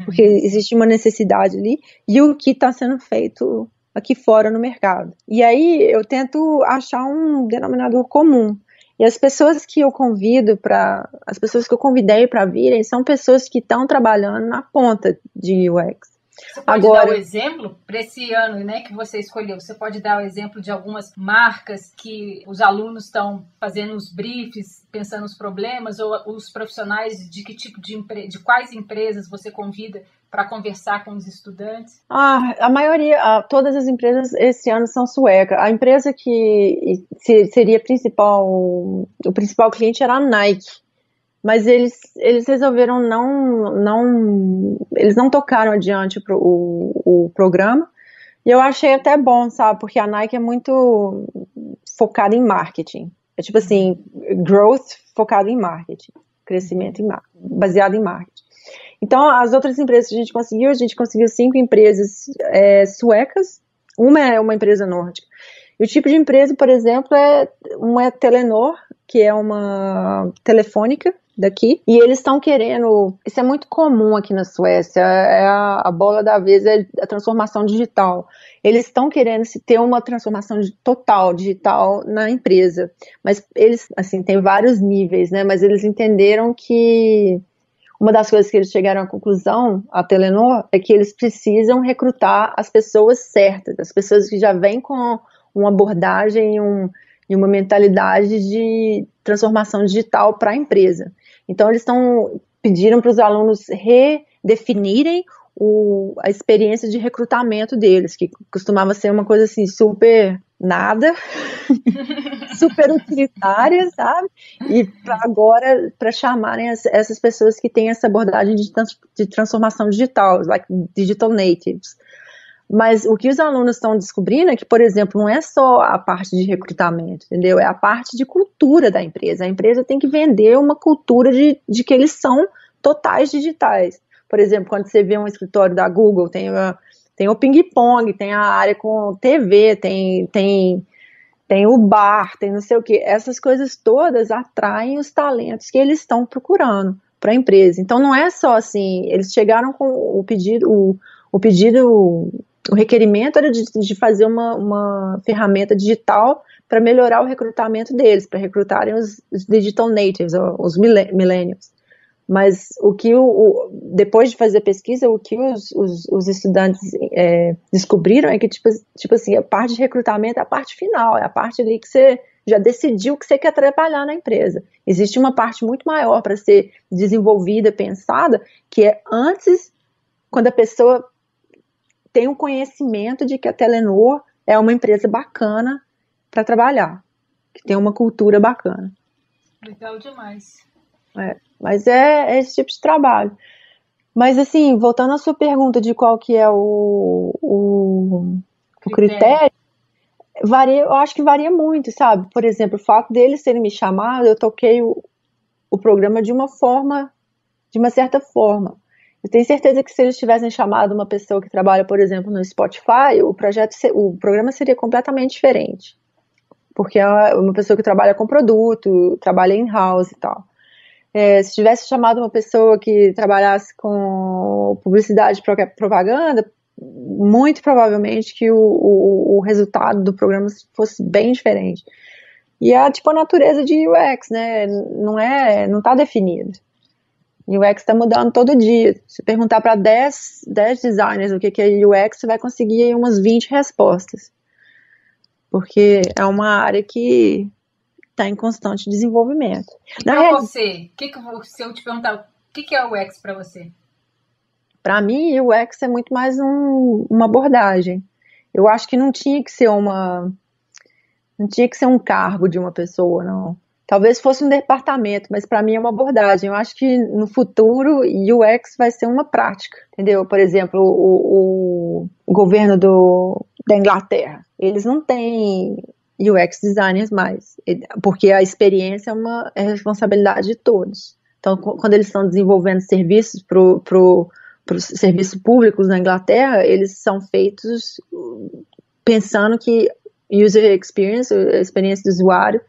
Speaker 2: porque existe uma necessidade ali, e o que está sendo feito aqui fora no mercado. E aí eu tento achar um denominador comum. E as pessoas que eu convidei para virem são pessoas que estão trabalhando na ponta de UX.
Speaker 1: Você pode dar o exemplo para esse ano, né, que você escolheu? Você pode dar o exemplo de algumas marcas que os alunos estão fazendo os briefs, pensando nos problemas, ou os profissionais de que tipo de quais empresas você convida para conversar com os estudantes?
Speaker 2: A maioria, todas as empresas esse ano são suecas. A empresa que seria o principal cliente era a Nike. Mas eles resolveram eles não tocaram adiante o programa, e eu achei até bom, sabe, porque a Nike é muito focada em marketing, é tipo assim, growth focado em marketing, crescimento baseado em marketing. Então as outras empresas que a gente conseguiu 5 empresas suecas, uma é uma empresa nórdica. E o tipo de empresa, por exemplo, uma é Telenor, que é uma telefônica, daqui, e eles estão querendo, isso é muito comum aqui na Suécia, a bola da vez é a transformação digital. Eles estão querendo ter uma transformação total digital na empresa, mas eles, assim, tem vários níveis, né, mas eles entenderam que uma das coisas que eles chegaram à conclusão, a Telenor, é que eles precisam recrutar as pessoas certas, as pessoas que já vêm com uma abordagem e uma mentalidade de transformação digital para a empresa. Então, eles pediram para os alunos redefinirem a experiência de recrutamento deles, que costumava ser uma coisa assim, super nada, super utilitária, sabe? E agora, para chamarem essas pessoas que têm essa abordagem de transformação digital, like digital natives. Mas o que os alunos estão descobrindo é que, por exemplo, não é só a parte de recrutamento, entendeu? É a parte de cultura da empresa. A empresa tem que vender uma cultura de que eles são totais digitais. Por exemplo, quando você vê um escritório da Google, tem o ping-pong, tem a área com TV, tem o bar, tem não sei o quê. Essas coisas todas atraem os talentos que eles estão procurando para a empresa. Então, não é só assim, eles chegaram com o requerimento era de fazer uma ferramenta digital para melhorar o recrutamento deles, para recrutarem os digital natives, os millennials. Mas depois de fazer pesquisa, o que os estudantes descobriram é que, tipo assim, a parte de recrutamento é a parte final, é a parte ali que você já decidiu que você quer trabalhar na empresa. Existe uma parte muito maior para ser desenvolvida, pensada, que é antes, quando a pessoa tem um conhecimento de que a Telenor é uma empresa bacana para trabalhar, que tem uma cultura bacana.
Speaker 1: Legal demais.
Speaker 2: Mas é esse tipo de trabalho. Mas, assim, voltando à sua pergunta de qual que é o critério, eu acho que varia muito, sabe? Por exemplo, o fato deles terem me chamado, eu toquei o programa de uma certa forma. Eu tenho certeza que se eles tivessem chamado uma pessoa que trabalha, por exemplo, no Spotify, o programa seria completamente diferente. Porque é uma pessoa que trabalha com produto, trabalha in-house e tal. Se tivesse chamado uma pessoa que trabalhasse com publicidade e propaganda, muito provavelmente que o resultado do programa fosse bem diferente. E a natureza de UX, né? Não está definido. O UX está mudando todo dia. Se perguntar para 10 designers o que é UX, você vai conseguir aí umas 20 respostas. Porque é uma área que está em constante desenvolvimento.
Speaker 1: Você, se eu te perguntar, o que é o UX para você?
Speaker 2: Para mim, o UX é muito mais uma abordagem. Eu acho que não tinha que ser um cargo de uma pessoa, não. Talvez fosse um departamento, mas para mim é uma abordagem. Eu acho que no futuro UX vai ser uma prática, entendeu? Por exemplo, o governo da Inglaterra, eles não têm UX designers mais, porque a experiência é responsabilidade de todos. Então, quando eles estão desenvolvendo serviços para os serviços públicos na Inglaterra, eles são feitos pensando que user experience, a experiência do usuário,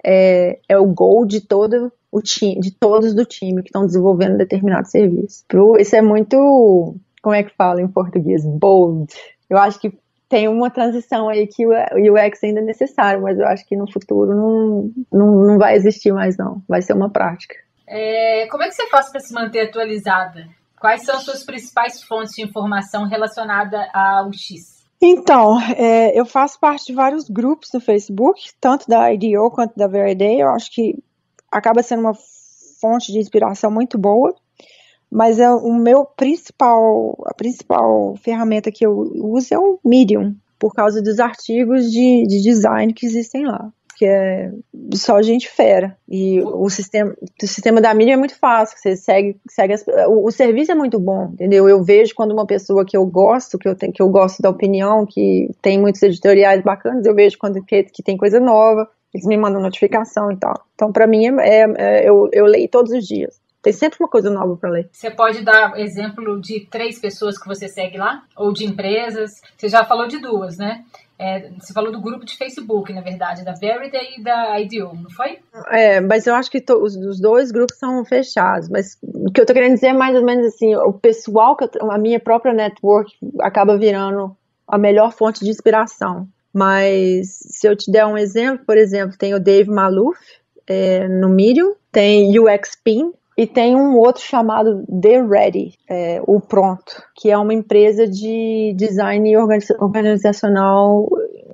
Speaker 2: é o goal de todo o time, de todos do time que estão desenvolvendo determinado serviço. Isso é muito, como é que fala em português? Bold. Eu acho que tem uma transição aí que o UX ainda é necessário, mas eu acho que no futuro não vai existir mais, não. Vai ser uma prática.
Speaker 1: Como é que você faz para se manter atualizada? Quais são as suas principais fontes de informação relacionada ao X?
Speaker 2: Então, eu faço parte de vários grupos no Facebook, tanto da IDEO quanto da Veriday. Eu acho que acaba sendo uma fonte de inspiração muito boa, mas a principal ferramenta que eu uso é o Medium, por causa dos artigos de design que existem lá, que é só gente fera. E o sistema da mídia é muito fácil, você segue o serviço é muito bom, entendeu? Eu vejo quando uma pessoa que eu gosto, que eu gosto da opinião, que tem muitos editoriais bacanas, eu vejo quando que tem coisa nova, eles me mandam notificação e tal. Então, para mim, eu leio todos os dias. Tem sempre uma coisa nova para ler.
Speaker 1: Você pode dar exemplo de 3 pessoas que você segue lá? Ou de empresas? Você já falou de 2, né? Você falou do grupo de Facebook, na verdade, da Verida e da IDEO, não foi?
Speaker 2: Mas eu acho que os dois grupos são fechados, mas o que eu tô querendo dizer é mais ou menos assim, o pessoal, a minha própria network acaba virando a melhor fonte de inspiração. Mas se eu te der um exemplo, por exemplo, tem o Dave Maloof no Medium, tem UXPin, e tem um outro chamado The Ready, o Pronto, que é uma empresa de design organizacional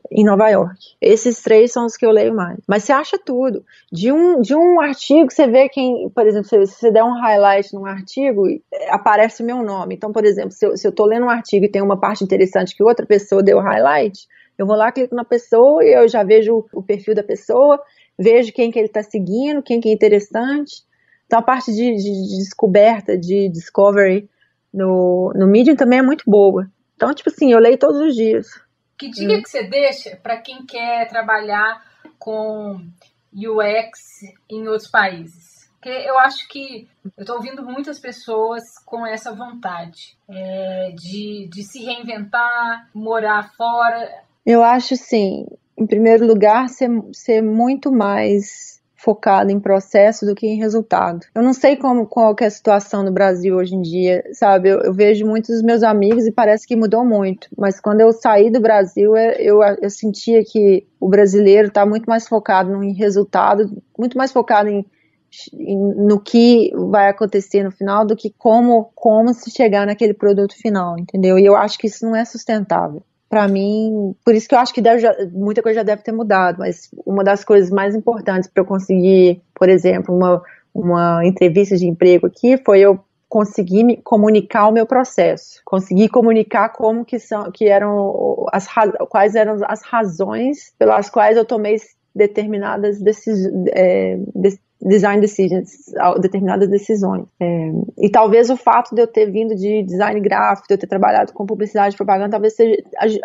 Speaker 2: em Nova York. Esses 3 são os que eu leio mais. Mas você acha tudo. De um artigo, você vê quem, por exemplo, se você der um highlight num artigo, aparece o meu nome. Então, por exemplo, se eu estou lendo um artigo e tem uma parte interessante que outra pessoa deu highlight, eu vou lá, clico na pessoa e eu já vejo o perfil da pessoa, vejo quem que ele está seguindo, quem que é interessante. Então, a parte de descoberta, de discovery no Medium também é muito boa. Então, tipo assim, eu leio todos os dias.
Speaker 1: Que dica que você deixa para quem quer trabalhar com UX em outros países? Porque eu acho que eu estou ouvindo muitas pessoas com essa vontade de se reinventar, morar fora.
Speaker 2: Eu acho, sim, em primeiro lugar, ser muito mais focado em processo do que em resultado. Eu não sei qual que é a situação no Brasil hoje em dia, sabe? Eu vejo muitos dos meus amigos e parece que mudou muito, mas quando eu saí do Brasil, eu sentia que o brasileiro está muito mais focado em resultado, muito mais focado no que vai acontecer no final do que como se chegar naquele produto final, entendeu? E eu acho que isso não é sustentável. Para mim, por isso que eu acho que muita coisa já deve ter mudado, mas uma das coisas mais importantes para eu conseguir, por exemplo, uma entrevista de emprego aqui, foi eu conseguir me comunicar o meu processo, conseguir comunicar quais eram as razões pelas quais eu tomei determinadas design decisions, determinadas decisões. E talvez o fato de eu ter vindo de design gráfico, de eu ter trabalhado com publicidade e propaganda, talvez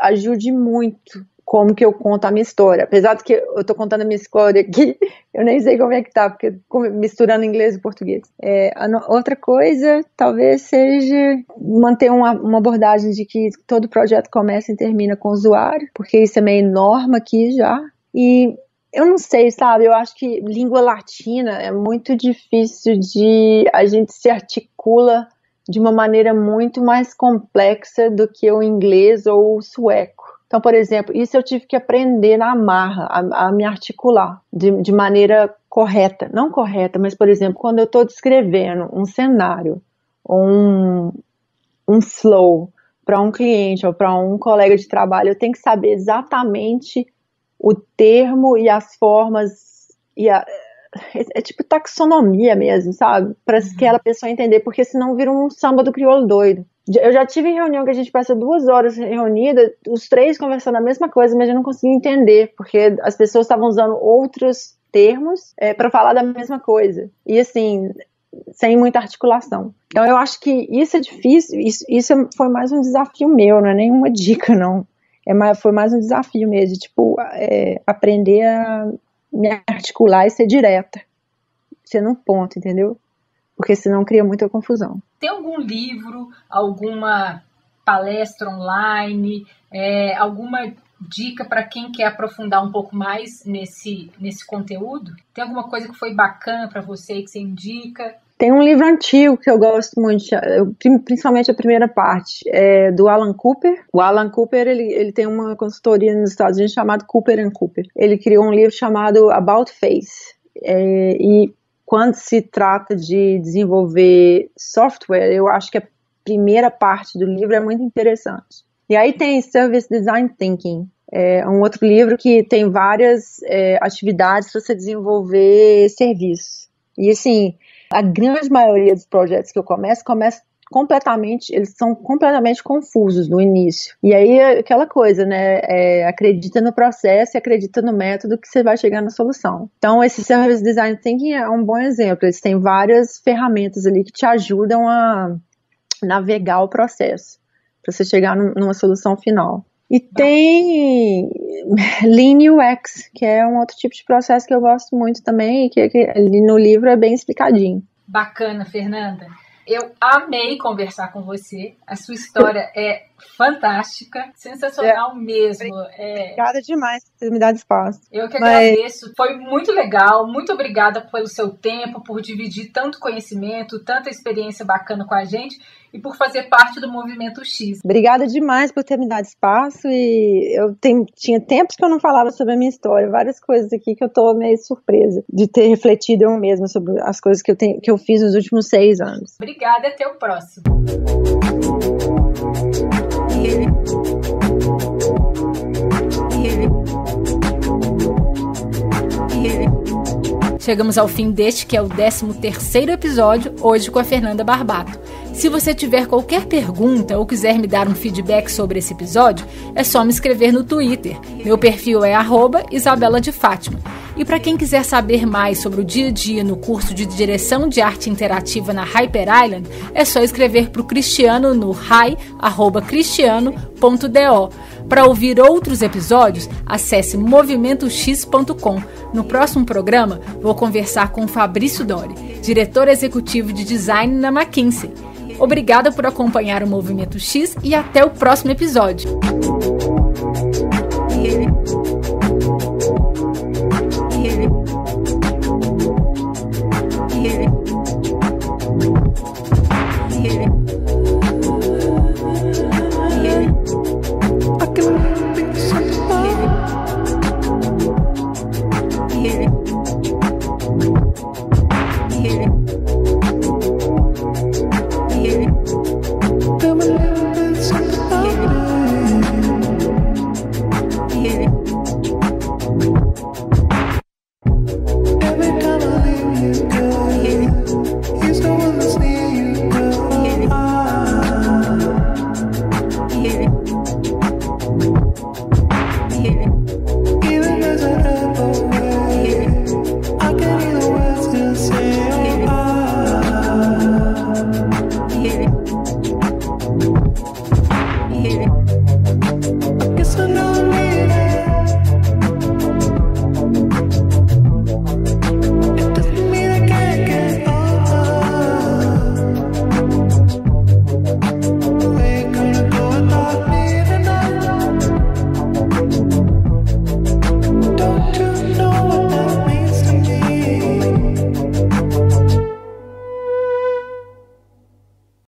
Speaker 2: ajude muito como que eu conto a minha história. Apesar de que eu tô contando a minha história aqui, eu nem sei como é que tá, porque misturando inglês e português. Outra coisa, talvez seja manter uma abordagem de que todo projeto começa e termina com o usuário, porque isso é meio norma aqui já. E eu não sei, sabe, eu acho que língua latina é muito difícil a gente se articula de uma maneira muito mais complexa do que o inglês ou o sueco. Então, por exemplo, isso eu tive que aprender na marra, a me articular de maneira correta. Não correta, mas, por exemplo, quando eu estou descrevendo um cenário ou um flow para um cliente ou para um colega de trabalho, eu tenho que saber exatamente o termo e as formas, é tipo taxonomia mesmo, sabe? Para aquela pessoa entender, porque senão vira um samba do crioulo doido. Eu já tive em reunião que a gente passa 2 horas reunida, os 3 conversando a mesma coisa, mas eu não conseguia entender, porque as pessoas estavam usando outros termos para falar da mesma coisa. E assim, sem muita articulação. Então eu acho que isso é difícil, isso foi mais um desafio meu, não é nenhuma dica, não. Foi mais um desafio mesmo, aprender a me articular e ser direta, ser num ponto, entendeu? Porque senão cria muita confusão.
Speaker 1: Tem algum livro, alguma palestra online, alguma dica para quem quer aprofundar um pouco mais nesse conteúdo? Tem alguma coisa que foi bacana para você que você indica?
Speaker 2: Tem um livro antigo que eu gosto muito, principalmente a primeira parte, do Alan Cooper. O Alan Cooper, ele tem uma consultoria nos Estados Unidos chamada Cooper & Cooper. Ele criou um livro chamado About Face. E quando se trata de desenvolver software, eu acho que a primeira parte do livro é muito interessante. E aí tem Service Design Thinking. É um outro livro que tem várias atividades para você desenvolver serviços. E assim, a grande maioria dos projetos que eu começo completamente, eles são completamente confusos no início. E aí é aquela coisa, né, acredita no processo e acredita no método que você vai chegar na solução. Então esse Service Design Thinking é um bom exemplo, eles têm várias ferramentas ali que te ajudam a navegar o processo, para você chegar numa solução final. E tem Lean UX, que é um outro tipo de processo que eu gosto muito também, e que ali no livro é bem explicadinho.
Speaker 1: Bacana, Fernanda. Eu amei conversar com você. A sua história é fantástica, sensacional mesmo.
Speaker 2: Obrigada demais por ter me dado espaço.
Speaker 1: Eu que agradeço, foi muito legal, muito obrigada pelo seu tempo, por dividir tanto conhecimento, tanta experiência bacana com a gente e por fazer parte do Movimento X.
Speaker 2: Obrigada demais por ter me dado espaço e tinha tempos que eu não falava sobre a minha história, várias coisas aqui que eu tô meio surpresa de ter refletido eu mesma sobre as coisas que eu fiz nos últimos 6 anos.
Speaker 1: Obrigada e até o próximo. Chegamos ao fim deste, que é o 13º episódio, hoje com a Fernanda Barbato. Se você tiver qualquer pergunta ou quiser me dar um feedback sobre esse episódio, é só me escrever no Twitter. Meu perfil é @IsabelaDeFátima. E para quem quiser saber mais sobre o dia a dia no curso de Direção de Arte Interativa na Hyper Island, é só escrever para o Cristiano no hi@cristiano.do. Para ouvir outros episódios, acesse movimentox.com. No próximo programa, vou conversar com Fabrício Dori, diretor executivo de design na McKinsey. Obrigada por acompanhar o Movimento X e até o próximo episódio.